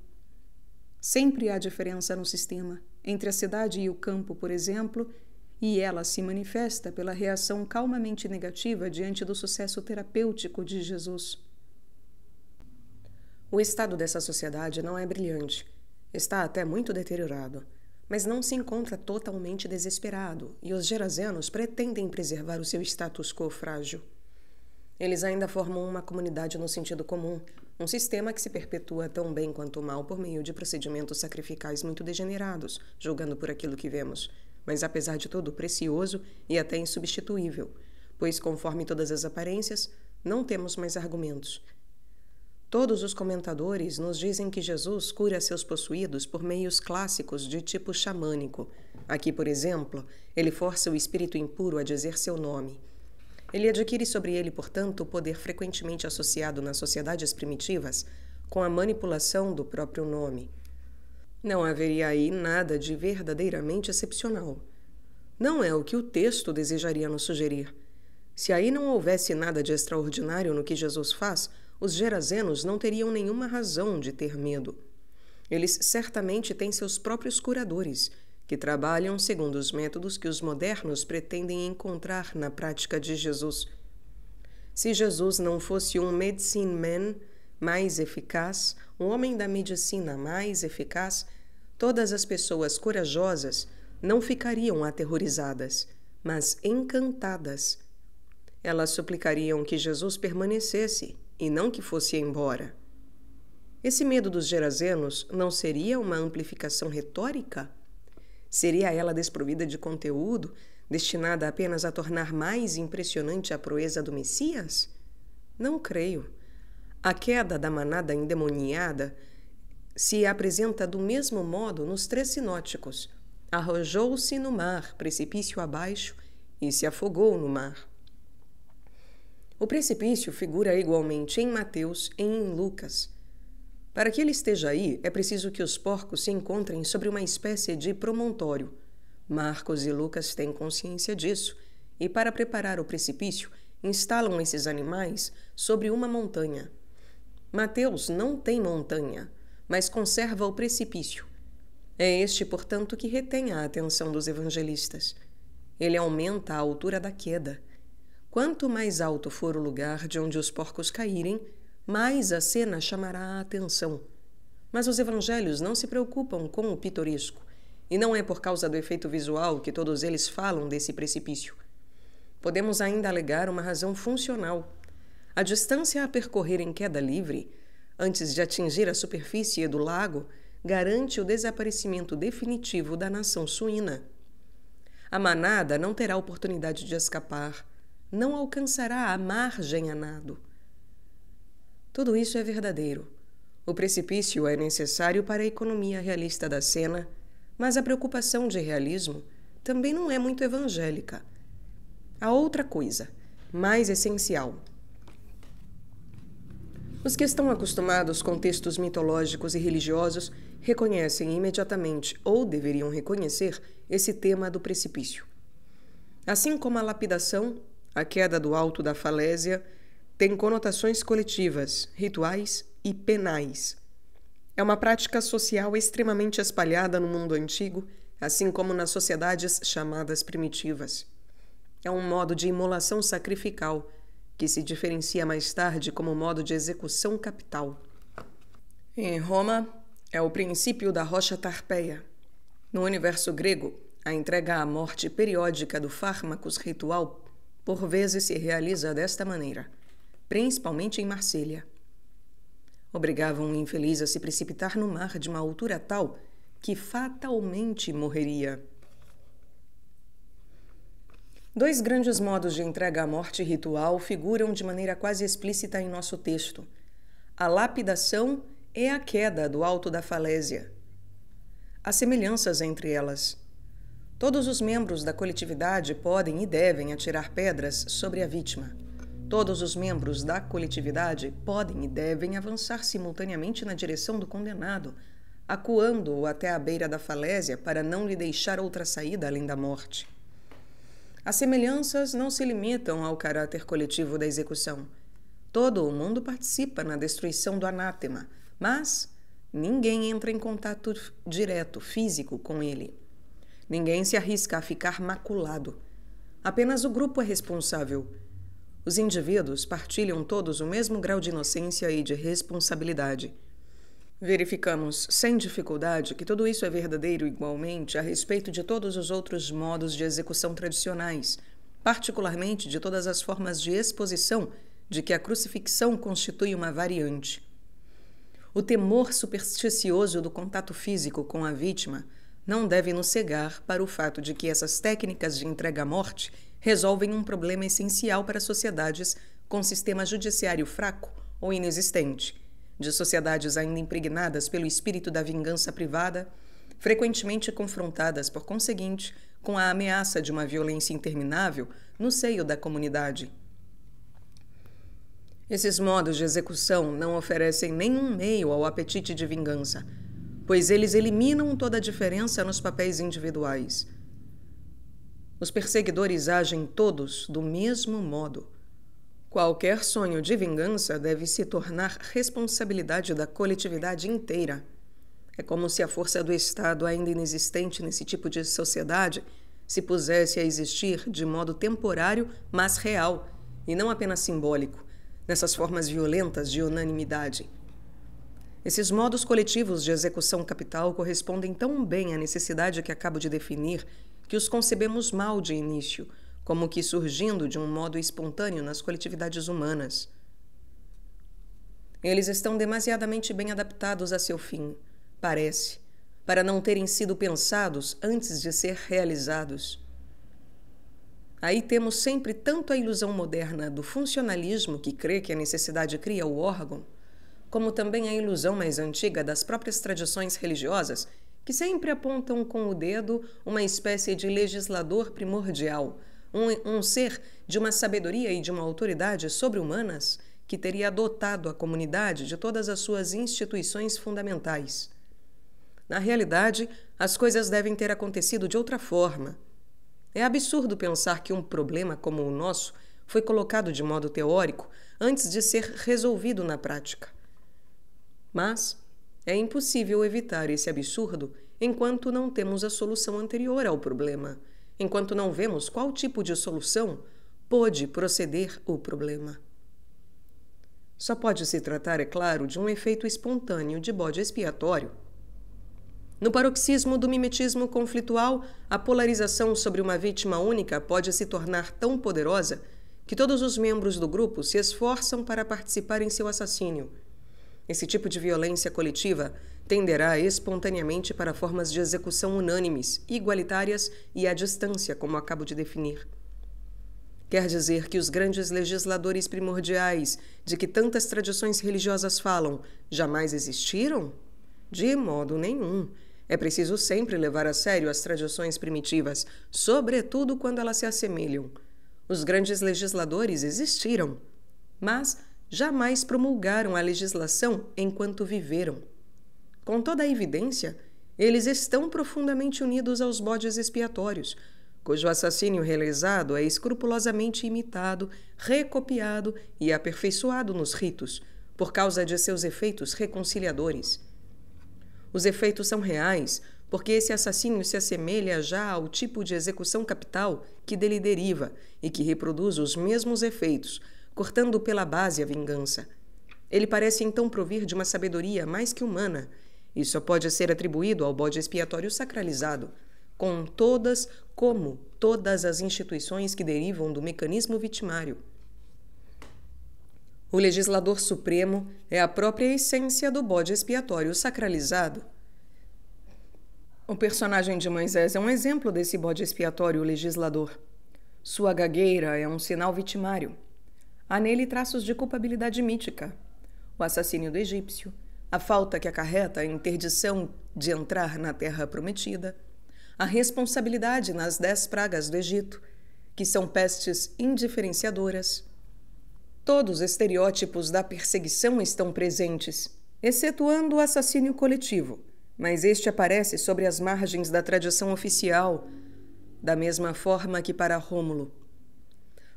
Sempre há diferença no sistema, entre a cidade e o campo, por exemplo, e ela se manifesta pela reação calmamente negativa diante do sucesso terapêutico de Jesus. O estado dessa sociedade não é brilhante. Está até muito deteriorado, mas não se encontra totalmente desesperado, e os gerazenos pretendem preservar o seu status quo frágil. Eles ainda formam uma comunidade no sentido comum, um sistema que se perpetua tão bem quanto mal por meio de procedimentos sacrificais muito degenerados, julgando por aquilo que vemos, mas apesar de tudo precioso e até insubstituível, pois, conforme todas as aparências, não temos mais argumentos. Todos os comentadores nos dizem que Jesus cura seus possuídos por meios clássicos de tipo xamânico. Aqui, por exemplo, ele força o espírito impuro a dizer seu nome. Ele adquire sobre ele, portanto, o poder frequentemente associado nas sociedades primitivas com a manipulação do próprio nome. Não haveria aí nada de verdadeiramente excepcional. Não é o que o texto desejaria nos sugerir. Se aí não houvesse nada de extraordinário no que Jesus faz, os gerazenos não teriam nenhuma razão de ter medo. Eles certamente têm seus próprios curadores, que trabalham segundo os métodos que os modernos pretendem encontrar na prática de Jesus. Se Jesus não fosse um medicine man mais eficaz, um homem da medicina mais eficaz, todas as pessoas corajosas não ficariam aterrorizadas, mas encantadas. Elas suplicariam que Jesus permanecesse e não que fosse embora. Esse medo dos gerazenos não seria uma amplificação retórica? Seria ela desprovida de conteúdo, destinada apenas a tornar mais impressionante a proeza do Messias? Não creio. A queda da manada endemoniada se apresenta do mesmo modo nos três sinóticos. Arrojou-se no mar, precipício abaixo, e se afogou no mar. O precipício figura igualmente em Mateus e em Lucas. Para que ele esteja aí, é preciso que os porcos se encontrem sobre uma espécie de promontório. Marcos e Lucas têm consciência disso, e para preparar o precipício, instalam esses animais sobre uma montanha. Mateus não tem montanha, mas conserva o precipício. É este, portanto, que retém a atenção dos evangelistas. Ele aumenta a altura da queda. Quanto mais alto for o lugar de onde os porcos caírem, mais a cena chamará a atenção. Mas os evangelhos não se preocupam com o pitoresco, e não é por causa do efeito visual que todos eles falam desse precipício. Podemos ainda alegar uma razão funcional. A distância a percorrer em queda livre, antes de atingir a superfície do lago, garante o desaparecimento definitivo da nação suína. A manada não terá oportunidade de escapar, não alcançará a margem a nado. Tudo isso é verdadeiro. O precipício é necessário para a economia realista da cena, mas a preocupação de realismo também não é muito evangélica. Há outra coisa, mais essencial. Os que estão acostumados com textos mitológicos e religiosos reconhecem imediatamente, ou deveriam reconhecer, esse tema do precipício. Assim como a lapidação, a queda do alto da falésia, tem conotações coletivas, rituais e penais. É uma prática social extremamente espalhada no mundo antigo, assim como nas sociedades chamadas primitivas. É um modo de imolação sacrificial, que se diferencia mais tarde como modo de execução capital. Em Roma, é o princípio da rocha tarpeia. No universo grego, a entrega à morte periódica do fármacos ritual por vezes se realiza desta maneira, principalmente em Marsella. Obrigavam o infeliz a se precipitar no mar de uma altura tal que fatalmente morreria. 2 grandes modos de entrega à morte ritual figuram de maneira quase explícita em nosso texto: a lapidação e a queda do alto da falésia. Há semelhanças entre elas. Todos os membros da coletividade podem e devem atirar pedras sobre a vítima. Todos os membros da coletividade podem e devem avançar simultaneamente na direção do condenado, acuando-o até a beira da falésia para não lhe deixar outra saída além da morte. As semelhanças não se limitam ao caráter coletivo da execução. Todo o mundo participa na destruição do anátema, mas ninguém entra em contato direto, físico, com ele. Ninguém se arrisca a ficar maculado. Apenas o grupo é responsável. Os indivíduos partilham todos o mesmo grau de inocência e de responsabilidade. Verificamos, sem dificuldade, que tudo isso é verdadeiro igualmente a respeito de todos os outros modos de execução tradicionais, particularmente de todas as formas de exposição de que a crucifixão constitui uma variante. O temor supersticioso do contato físico com a vítima não deve nos cegar para o fato de que essas técnicas de entrega à morte resolvem um problema essencial para sociedades com sistema judiciário fraco ou inexistente, de sociedades ainda impregnadas pelo espírito da vingança privada, frequentemente confrontadas, por conseguinte, com a ameaça de uma violência interminável no seio da comunidade. Esses modos de execução não oferecem nenhum meio ao apetite de vingança, pois eles eliminam toda a diferença nos papéis individuais. Os perseguidores agem todos do mesmo modo. Qualquer sonho de vingança deve se tornar responsabilidade da coletividade inteira. É como se a força do Estado, ainda inexistente nesse tipo de sociedade, se pusesse a existir de modo temporário, mas real, e não apenas simbólico, nessas formas violentas de unanimidade. Esses modos coletivos de execução capital correspondem tão bem à necessidade que acabo de definir que os concebemos mal de início, como que surgindo de um modo espontâneo nas coletividades humanas. Eles estão demasiadamente bem adaptados a seu fim, parece, para não terem sido pensados antes de ser realizados. Aí temos sempre tanto a ilusão moderna do funcionalismo que crê que a necessidade cria o órgão, como também a ilusão mais antiga das próprias tradições religiosas, que sempre apontam com o dedo uma espécie de legislador primordial, um ser de uma sabedoria e de uma autoridade sobre-humanas que teria dotado a comunidade de todas as suas instituições fundamentais. Na realidade, as coisas devem ter acontecido de outra forma. É absurdo pensar que um problema como o nosso foi colocado de modo teórico antes de ser resolvido na prática. Mas é impossível evitar esse absurdo enquanto não temos a solução anterior ao problema, enquanto não vemos qual tipo de solução pôde proceder o problema. Só pode se tratar, é claro, de um efeito espontâneo de bode expiatório. No paroxismo do mimetismo conflitual, a polarização sobre uma vítima única pode se tornar tão poderosa que todos os membros do grupo se esforçam para participar em seu assassínio. Esse tipo de violência coletiva tenderá espontaneamente para formas de execução unânimes, igualitárias e à distância, como acabo de definir. Quer dizer que os grandes legisladores primordiais, de que tantas tradições religiosas falam, jamais existiram? De modo nenhum. É preciso sempre levar a sério as tradições primitivas, sobretudo quando elas se assemelham. Os grandes legisladores existiram, mas jamais promulgaram a legislação enquanto viveram. Com toda a evidência, eles estão profundamente unidos aos bodes expiatórios, cujo assassínio realizado é escrupulosamente imitado, recopiado e aperfeiçoado nos ritos, por causa de seus efeitos reconciliadores. Os efeitos são reais, porque esse assassínio se assemelha já ao tipo de execução capital que dele deriva e que reproduz os mesmos efeitos, cortando pela base a vingança. Ele parece então provir de uma sabedoria mais que humana, e só pode ser atribuído ao bode expiatório sacralizado, como todas as instituições que derivam do mecanismo vitimário. O legislador supremo é a própria essência do bode expiatório sacralizado. O personagem de Moisés é um exemplo desse bode expiatório legislador. Sua gagueira é um sinal vitimário. Há nele traços de culpabilidade mítica. O assassínio do egípcio, a falta que acarreta a interdição de entrar na terra prometida, a responsabilidade nas 10 pragas do Egito, que são pestes indiferenciadoras. Todos os estereótipos da perseguição estão presentes, excetuando o assassínio coletivo, mas este aparece sobre as margens da tradição oficial, da mesma forma que para Rômulo.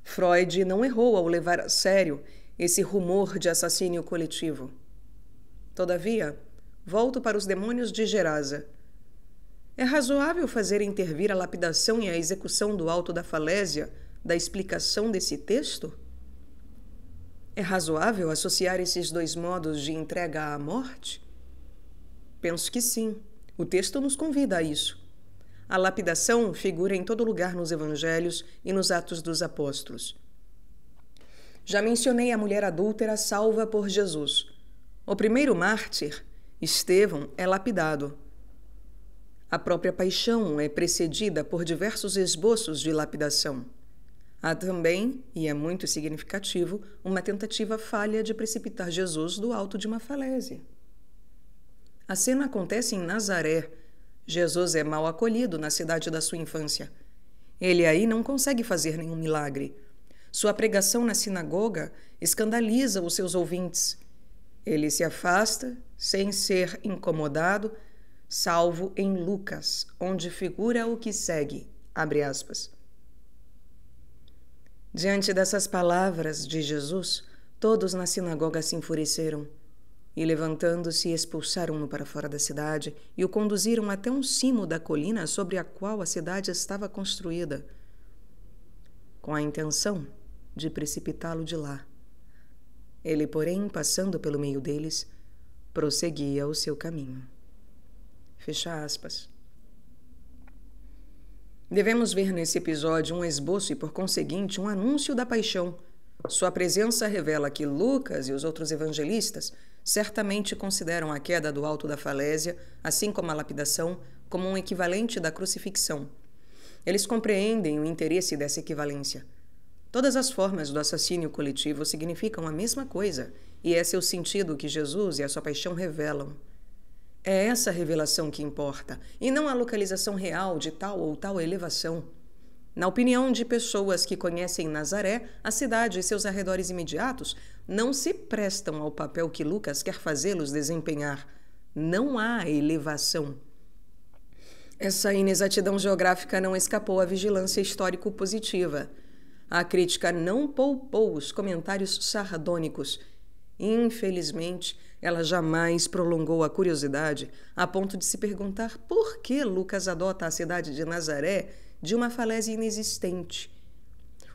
Freud não errou ao levar a sério esse rumor de assassínio coletivo. Todavia, volto para os demônios de Gerasa. É razoável fazer intervir a lapidação e a execução do Alto da Falésia da explicação desse texto? É razoável associar esses dois modos de entrega à morte? Penso que sim. O texto nos convida a isso. A lapidação figura em todo lugar nos Evangelhos e nos Atos dos Apóstolos. Já mencionei a mulher adúltera salva por Jesus. O primeiro mártir, Estevão, é lapidado. A própria paixão é precedida por diversos esboços de lapidação. Há também, e é muito significativo, uma tentativa falha de precipitar Jesus do alto de uma falésia. A cena acontece em Nazaré. Jesus é mal acolhido na cidade da sua infância. Ele aí não consegue fazer nenhum milagre. Sua pregação na sinagoga escandaliza os seus ouvintes. Ele se afasta, sem ser incomodado, salvo em Lucas, onde figura o que segue, abre aspas. Diante dessas palavras de Jesus, todos na sinagoga se enfureceram e, levantando-se, expulsaram-no para fora da cidade e o conduziram até um cimo da colina sobre a qual a cidade estava construída, com a intenção de precipitá-lo de lá. Ele, porém, passando pelo meio deles, prosseguia o seu caminho. Fecha aspas. Devemos ver nesse episódio um esboço e, por conseguinte, um anúncio da paixão. Sua presença revela que Lucas e os outros evangelistas certamente consideram a queda do Alto da Falésia, assim como a lapidação, como um equivalente da crucifixão. Eles compreendem o interesse dessa equivalência. Todas as formas do assassínio coletivo significam a mesma coisa, e esse é o sentido que Jesus e a sua paixão revelam. É essa revelação que importa, e não a localização real de tal ou tal elevação. Na opinião de pessoas que conhecem Nazaré, a cidade e seus arredores imediatos não se prestam ao papel que Lucas quer fazê-los desempenhar. Não há elevação. Essa inexatidão geográfica não escapou à vigilância histórico-positiva. A crítica não poupou os comentários sardônicos. Infelizmente, ela jamais prolongou a curiosidade a ponto de se perguntar por que Lucas adota a cidade de Nazaré de uma falésia inexistente.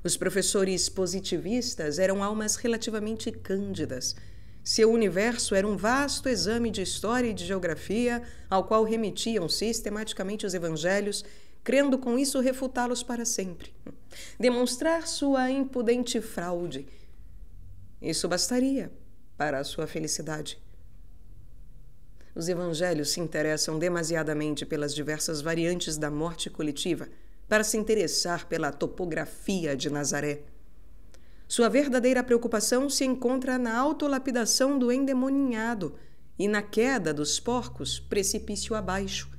Os professores positivistas eram almas relativamente cândidas. Seu universo era um vasto exame de história e de geografia, ao qual remetiam sistematicamente os evangelhos, crendo com isso refutá-los para sempre. Demonstrar sua impudente fraude. Isso bastaria para a sua felicidade. Os evangelhos se interessam demasiadamente pelas diversas variantes da morte coletiva para se interessar pela topografia de Nazaré. Sua verdadeira preocupação se encontra na autolapidação do endemoninhado e na queda dos porcos precipício abaixo.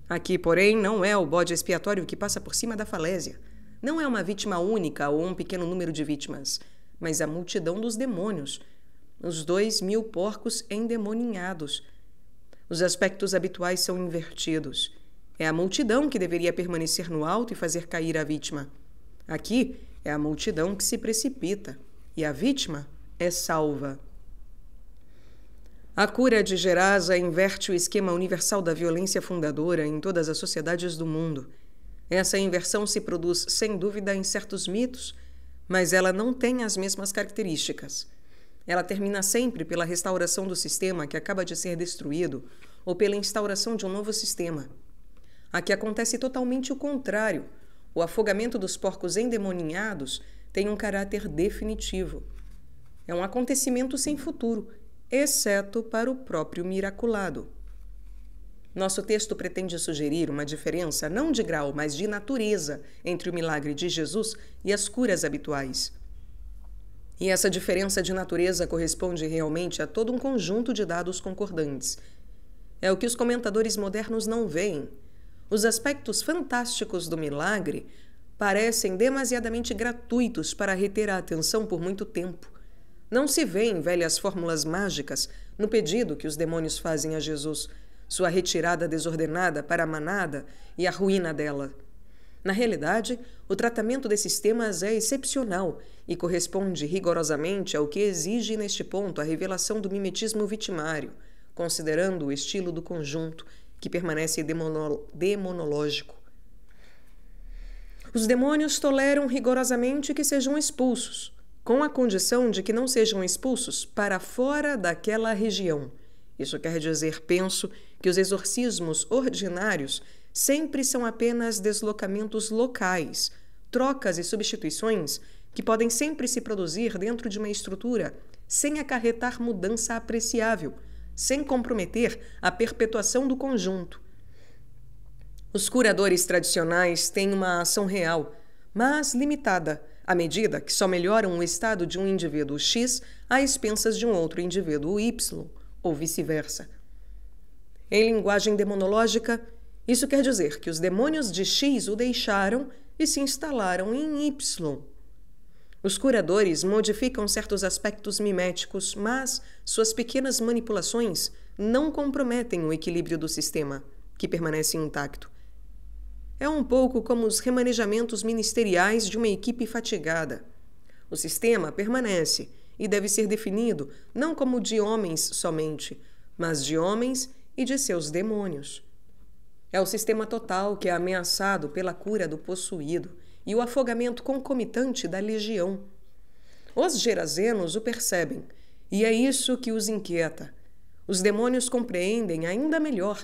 Aqui, porém, não é o bode expiatório que passa por cima da falésia. Não é uma vítima única ou um pequeno número de vítimas, mas a multidão dos demônios, os 2.000 porcos endemoninhados. Os aspectos habituais são invertidos. É a multidão que deveria permanecer no alto e fazer cair a vítima. Aqui é a multidão que se precipita e a vítima é salva. A cura de Gerasa inverte o esquema universal da violência fundadora em todas as sociedades do mundo. Essa inversão se produz, sem dúvida, em certos mitos, mas ela não tem as mesmas características. Ela termina sempre pela restauração do sistema que acaba de ser destruído ou pela instauração de um novo sistema. Aqui acontece totalmente o contrário. O afogamento dos porcos endemoninhados tem um caráter definitivo. É um acontecimento sem futuro, exceto para o próprio miraculado. Nosso texto pretende sugerir uma diferença não de grau, mas de natureza entre o milagre de Jesus e as curas habituais. E essa diferença de natureza corresponde realmente a todo um conjunto de dados concordantes. É o que os comentadores modernos não veem. Os aspectos fantásticos do milagre parecem demasiadamente gratuitos para reter a atenção por muito tempo. Não se vêem velhas fórmulas mágicas no pedido que os demônios fazem a Jesus, sua retirada desordenada para a manada e a ruína dela. Na realidade, o tratamento desses temas é excepcional e corresponde rigorosamente ao que exige neste ponto a revelação do mimetismo vitimário, considerando o estilo do conjunto, que permanece demonológico. Os demônios toleram rigorosamente que sejam expulsos, com a condição de que não sejam expulsos para fora daquela região. Isso quer dizer, penso, que os exorcismos ordinários sempre são apenas deslocamentos locais, trocas e substituições que podem sempre se produzir dentro de uma estrutura, sem acarretar mudança apreciável, sem comprometer a perpetuação do conjunto. Os curadores tradicionais têm uma ação real, mas limitada, à medida que só melhoram o estado de um indivíduo X às expensas de um outro indivíduo Y, ou vice-versa. Em linguagem demonológica, isso quer dizer que os demônios de X o deixaram e se instalaram em Y. Os curadores modificam certos aspectos miméticos, mas suas pequenas manipulações não comprometem o equilíbrio do sistema, que permanece intacto. É um pouco como os remanejamentos ministeriais de uma equipe fatigada. O sistema permanece e deve ser definido não como de homens somente, mas de homens e de seus demônios. É o sistema total que é ameaçado pela cura do possuído e o afogamento concomitante da legião. Os gerazenos o percebem, e é isso que os inquieta. Os demônios compreendem ainda melhor.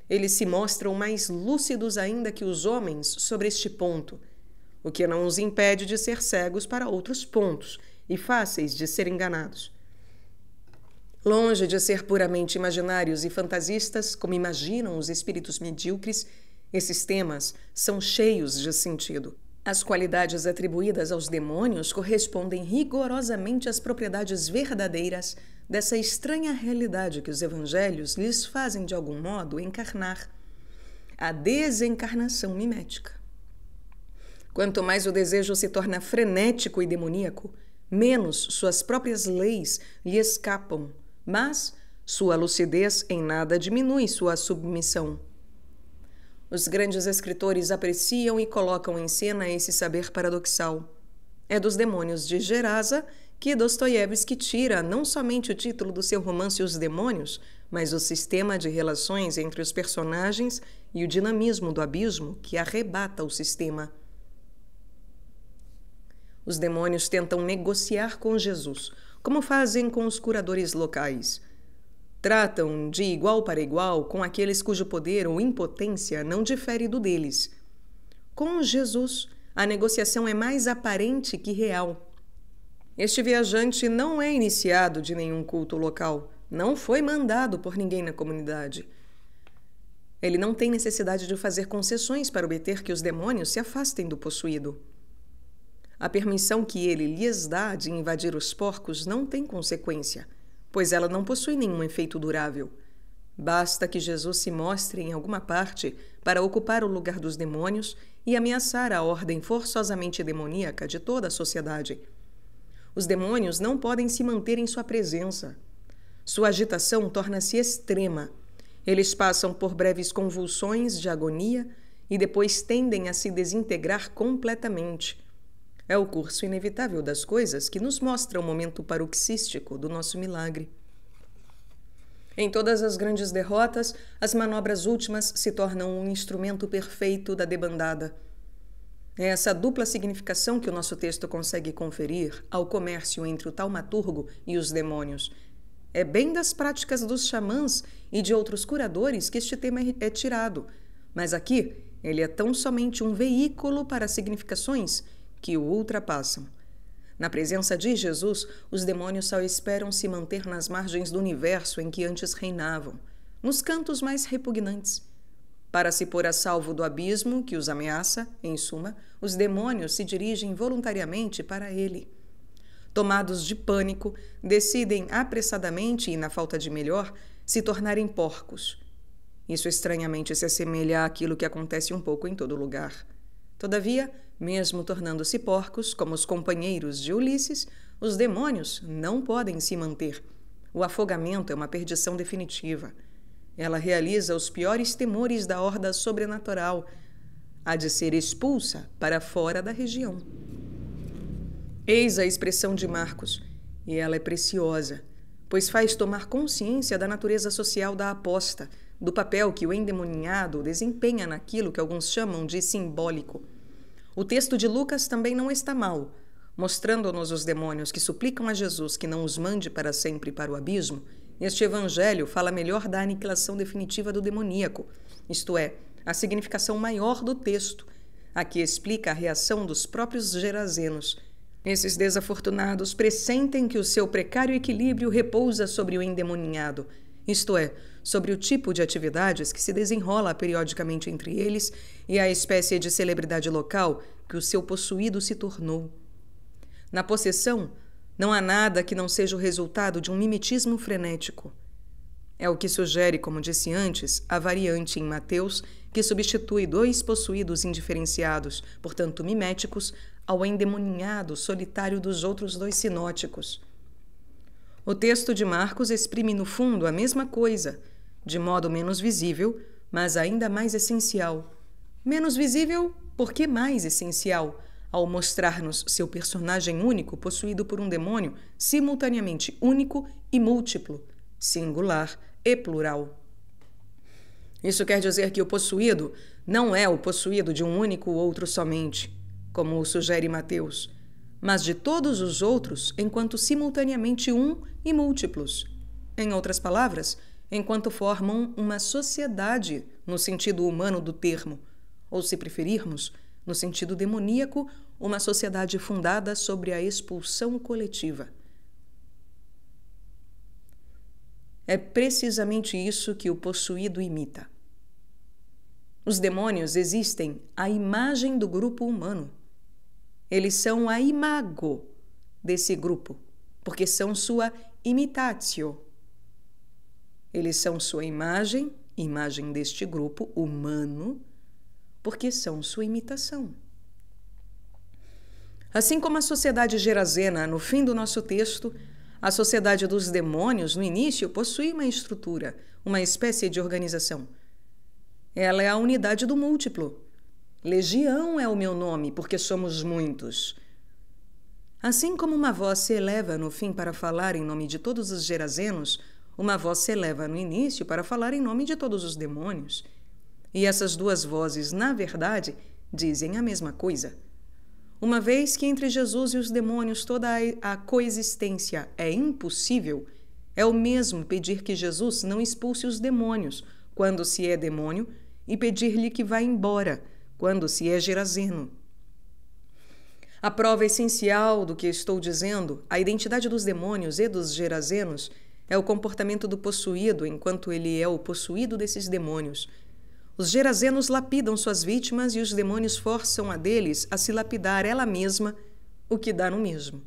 Eles se mostram mais lúcidos ainda que os homens sobre este ponto, o que não os impede de ser cegos para outros pontos e fáceis de ser enganados. Longe de ser puramente imaginários e fantasistas, como imaginam os espíritos medíocres, esses temas são cheios de sentido. As qualidades atribuídas aos demônios correspondem rigorosamente às propriedades verdadeiras dessa estranha realidade que os evangelhos lhes fazem de algum modo encarnar, a desencarnação mimética. Quanto mais o desejo se torna frenético e demoníaco, menos suas próprias leis lhe escapam, mas sua lucidez em nada diminui sua submissão. Os grandes escritores apreciam e colocam em cena esse saber paradoxal. É dos demônios de Gerasa que Dostoiévski tira não somente o título do seu romance Os Demônios, mas o sistema de relações entre os personagens e o dinamismo do abismo que arrebata o sistema. Os demônios tentam negociar com Jesus, como fazem com os curadores locais. Tratam de igual para igual com aqueles cujo poder ou impotência não difere do deles. Com Jesus, a negociação é mais aparente que real. Este viajante não é iniciado de nenhum culto local, não foi mandado por ninguém na comunidade. Ele não tem necessidade de fazer concessões para obter que os demônios se afastem do possuído. A permissão que ele lhes dá de invadir os porcos não tem consequência, pois ela não possui nenhum efeito durável. Basta que Jesus se mostre em alguma parte para ocupar o lugar dos demônios e ameaçar a ordem forçosamente demoníaca de toda a sociedade. Os demônios não podem se manter em sua presença. Sua agitação torna-se extrema. Eles passam por breves convulsões de agonia e depois tendem a se desintegrar completamente. É o curso inevitável das coisas que nos mostra o momento paroxístico do nosso milagre. Em todas as grandes derrotas, as manobras últimas se tornam um instrumento perfeito da debandada. É essa dupla significação que o nosso texto consegue conferir ao comércio entre o taumaturgo e os demônios. É bem das práticas dos xamãs e de outros curadores que este tema é tirado, mas aqui ele é tão somente um veículo para significações que o ultrapassam. Na presença de Jesus, os demônios só esperam se manter nas margens do universo em que antes reinavam, nos cantos mais repugnantes. Para se pôr a salvo do abismo que os ameaça, em suma, os demônios se dirigem voluntariamente para ele. Tomados de pânico, decidem apressadamente e, na falta de melhor, se tornarem porcos. Isso estranhamente se assemelha àquilo que acontece um pouco em todo lugar. Todavia, mesmo tornando-se porcos, como os companheiros de Ulisses, os demônios não podem se manter. O afogamento é uma perdição definitiva. Ela realiza os piores temores da horda sobrenatural. Há de ser expulsa para fora da região. Eis a expressão de Marcos, e ela é preciosa, pois faz tomar consciência da natureza social da aposta, do papel que o endemoninhado desempenha naquilo que alguns chamam de simbólico. O texto de Lucas também não está mal, mostrando-nos os demônios que suplicam a Jesus que não os mande para sempre para o abismo. Este evangelho fala melhor da aniquilação definitiva do demoníaco, isto é, a significação maior do texto. Aqui explica a reação dos próprios gerazenos. Esses desafortunados pressentem que o seu precário equilíbrio repousa sobre o endemoninhado, isto é, sobre o tipo de atividades que se desenrola periodicamente entre eles e a espécie de celebridade local que o seu possuído se tornou. Na possessão, não há nada que não seja o resultado de um mimetismo frenético. É o que sugere, como disse antes, a variante em Mateus, que substitui dois possuídos indiferenciados, portanto miméticos, ao endemoninhado solitário dos outros dois sinóticos. O texto de Marcos exprime no fundo a mesma coisa, de modo menos visível, mas ainda mais essencial. Menos visível porque mais essencial, ao mostrar-nos seu personagem único possuído por um demônio simultaneamente único e múltiplo, singular e plural. Isso quer dizer que o possuído não é o possuído de um único outro somente, como o sugere Mateus, mas de todos os outros enquanto simultaneamente um e múltiplos. Em outras palavras, enquanto formam uma sociedade no sentido humano do termo, ou, se preferirmos, no sentido demoníaco, uma sociedade fundada sobre a expulsão coletiva. É precisamente isso que o possuído imita. Os demônios existem à imagem do grupo humano. Eles são a imago desse grupo, porque são sua imitatio. Eles são sua imagem, imagem deste grupo humano, porque são sua imitação. Assim como a sociedade gerazena, no fim do nosso texto, a sociedade dos demônios, no início, possui uma estrutura, uma espécie de organização. Ela é a unidade do múltiplo. Legião é o meu nome, porque somos muitos. Assim como uma voz se eleva no fim para falar em nome de todos os gerazenos, uma voz se eleva no início para falar em nome de todos os demônios. E essas duas vozes, na verdade, dizem a mesma coisa. Uma vez que entre Jesus e os demônios toda a coexistência é impossível, é o mesmo pedir que Jesus não expulse os demônios quando se é demônio e pedir-lhe que vá embora quando se é gerazeno. A prova essencial do que estou dizendo, a identidade dos demônios e dos gerazenos, é o comportamento do possuído enquanto ele é o possuído desses demônios. Os gerazenos lapidam suas vítimas e os demônios forçam a deles a se lapidar ela mesma, o que dá no mesmo.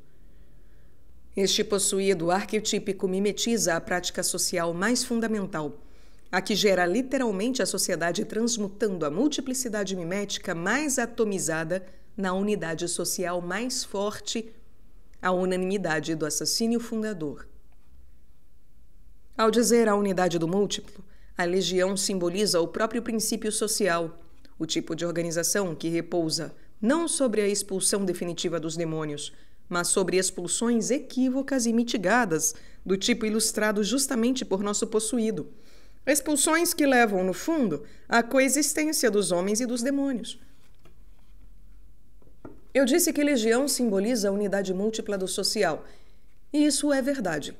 Este possuído arquetípico mimetiza a prática social mais fundamental, a que gera literalmente a sociedade transmutando a multiplicidade mimética mais atomizada na unidade social mais forte, a unanimidade do assassínio fundador. Ao dizer a unidade do múltiplo, a legião simboliza o próprio princípio social, o tipo de organização que repousa não sobre a expulsão definitiva dos demônios, mas sobre expulsões equívocas e mitigadas, do tipo ilustrado justamente por nosso possuído. Expulsões que levam, no fundo, à coexistência dos homens e dos demônios. Eu disse que legião simboliza a unidade múltipla do social, e isso é verdade.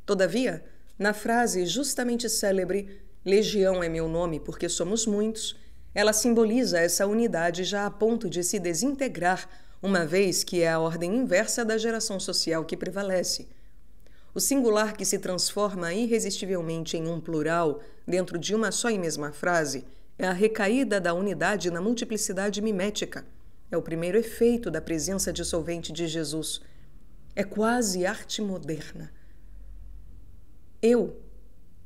Todavia, na frase justamente célebre "Legião é meu nome porque somos muitos", ela simboliza essa unidade já a ponto de se desintegrar, uma vez que é a ordem inversa da geração social que prevalece. O singular que se transforma irresistivelmente em um plural dentro de uma só e mesma frase é a recaída da unidade na multiplicidade mimética. É o primeiro efeito da presença dissolvente de Jesus. É quase arte moderna. Eu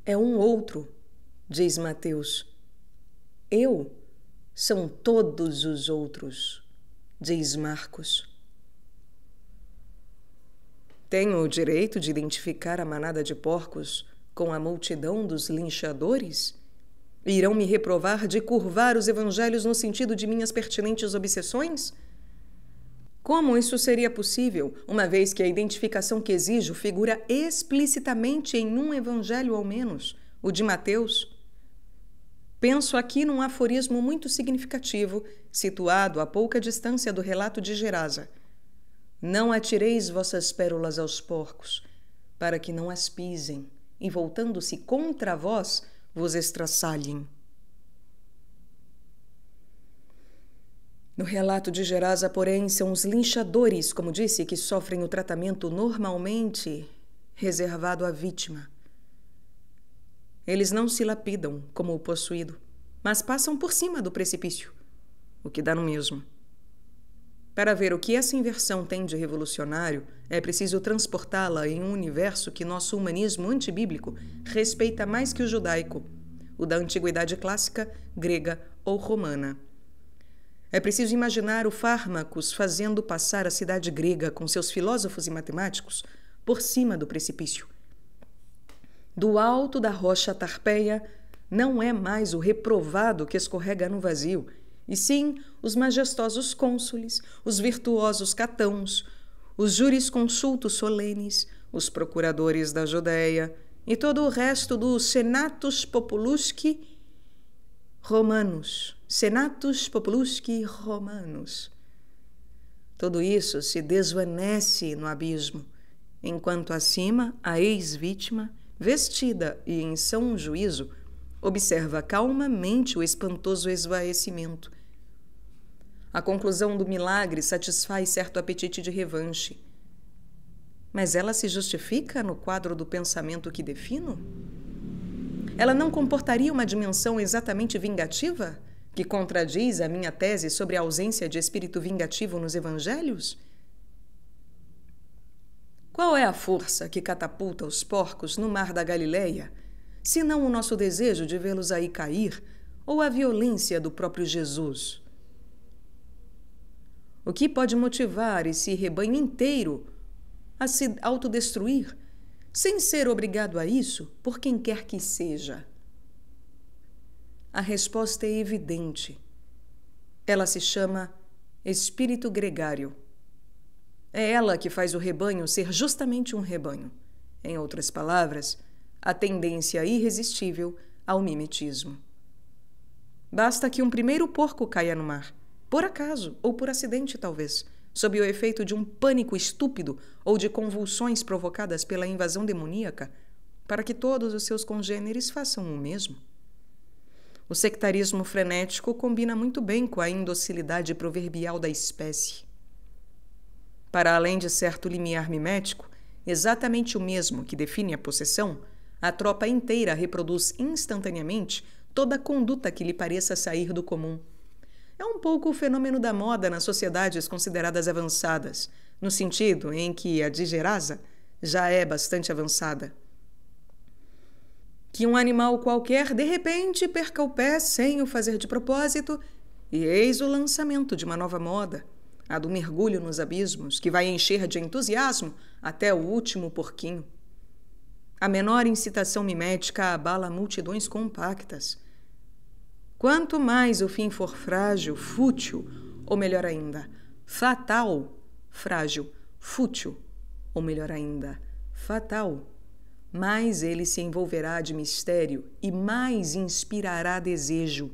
é um outro, diz Mateus. Eu são todos os outros, diz Marcos. Tenho o direito de identificar a manada de porcos com a multidão dos linchadores? Irão me reprovar de curvar os evangelhos no sentido de minhas pertinentes obsessões? Como isso seria possível, uma vez que a identificação que exijo figura explicitamente em um evangelho ao menos, o de Mateus? Penso aqui num aforismo muito significativo, situado a pouca distância do relato de Gerasa. Não atireis vossas pérolas aos porcos, para que não as pisem, e voltando-se contra vós, vos estraçalhem. No relato de Gerasa, porém, são os linchadores, como disse, que sofrem o tratamento normalmente reservado à vítima. Eles não se lapidam, como o possuído, mas passam por cima do precipício, o que dá no mesmo. Para ver o que essa inversão tem de revolucionário, é preciso transportá-la em um universo que nosso humanismo antibíblico respeita mais que o judaico, o da antiguidade clássica, grega ou romana. É preciso imaginar o Fármacos fazendo passar a cidade grega com seus filósofos e matemáticos por cima do precipício. Do alto da rocha Tarpeia não é mais o reprovado que escorrega no vazio, e sim os majestosos cônsules, os virtuosos catãos, os jurisconsultos solenes, os procuradores da Judéia e todo o resto dos senatus populusci romanos. Senatus populusci romanos. Tudo isso se desvanece no abismo, enquanto acima a ex-vítima, vestida e em são juízo, observa calmamente o espantoso esvaecimento. A conclusão do milagre satisfaz certo apetite de revanche. Mas ela se justifica no quadro do pensamento que defino? Ela não comportaria uma dimensão exatamente vingativa, que contradiz a minha tese sobre a ausência de espírito vingativo nos evangelhos? Qual é a força que catapulta os porcos no mar da Galileia, senão o nosso desejo de vê-los aí cair, ou a violência do próprio Jesus? O que pode motivar esse rebanho inteiro a se autodestruir, sem ser obrigado a isso por quem quer que seja? A resposta é evidente. Ela se chama espírito gregário. É ela que faz o rebanho ser justamente um rebanho. Em outras palavras, a tendência irresistível ao mimetismo. Basta que um primeiro porco caia no mar, por acaso ou por acidente talvez, sob o efeito de um pânico estúpido ou de convulsões provocadas pela invasão demoníaca, para que todos os seus congêneres façam o mesmo. O sectarismo frenético combina muito bem com a indocilidade proverbial da espécie. Para além de certo limiar mimético, exatamente o mesmo que define a possessão, a tropa inteira reproduz instantaneamente toda a conduta que lhe pareça sair do comum. É um pouco o fenômeno da moda nas sociedades consideradas avançadas, no sentido em que a de Gerasa já é bastante avançada. Que um animal qualquer, de repente, perca o pé sem o fazer de propósito, e eis o lançamento de uma nova moda, a do mergulho nos abismos, que vai encher de entusiasmo até o último porquinho. A menor incitação mimética abala multidões compactas. Quanto mais o fim for frágil, fútil, ou melhor ainda, fatal, frágil, fútil, ou melhor ainda, fatal, mais ele se envolverá de mistério e mais inspirará desejo.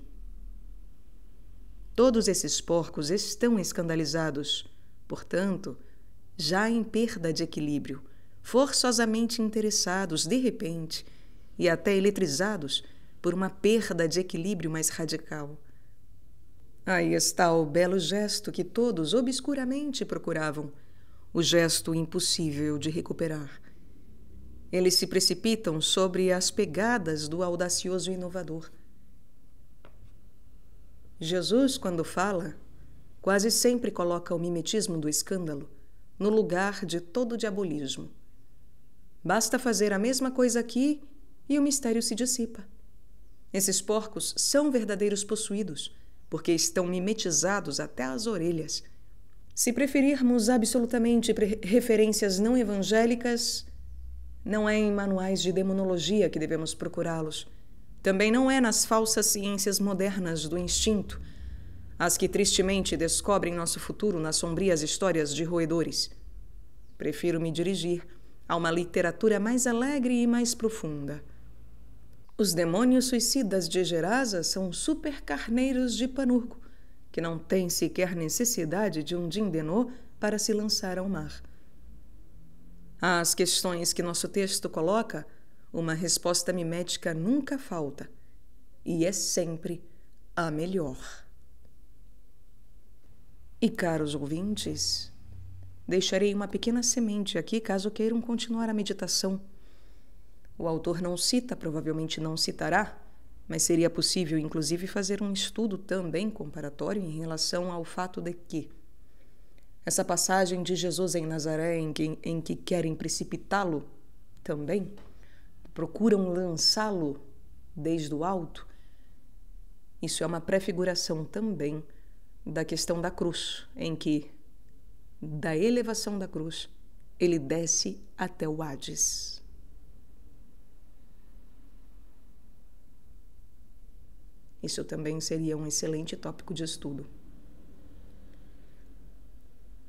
Todos esses porcos estão escandalizados, portanto, já em perda de equilíbrio, forçosamente interessados, de repente, e até eletrizados por uma perda de equilíbrio mais radical. Aí está o belo gesto que todos obscuramente procuravam, o gesto impossível de recuperar. Eles se precipitam sobre as pegadas do audacioso inovador. Jesus, quando fala, quase sempre coloca o mimetismo do escândalo no lugar de todo o diabolismo. Basta fazer a mesma coisa aqui e o mistério se dissipa. Esses porcos são verdadeiros possuídos, porque estão mimetizados até as orelhas. Se preferirmos absolutamente referências não evangélicas, não é em manuais de demonologia que devemos procurá-los. Também não é nas falsas ciências modernas do instinto, as que tristemente descobrem nosso futuro nas sombrias histórias de roedores. Prefiro me dirigir a uma literatura mais alegre e mais profunda. Os demônios suicidas de Gerasa são supercarneiros de Panurgo, que não têm sequer necessidade de um Dindenô para se lançar ao mar. Às questões que nosso texto coloca, uma resposta mimética nunca falta, e é sempre a melhor. E, caros ouvintes, deixarei uma pequena semente aqui caso queiram continuar a meditação. O autor não cita, provavelmente não citará, mas seria possível, inclusive, fazer um estudo também comparatório em relação ao fato de que essa passagem de Jesus em Nazaré, em que querem precipitá-lo também, procuram lançá-lo desde o alto, isso é uma prefiguração também da questão da cruz, em que, da elevação da cruz, ele desce até o Hades. Isso também seria um excelente tópico de estudo.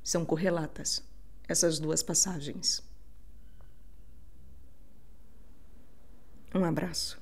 São correlatas, essas duas passagens. Um abraço.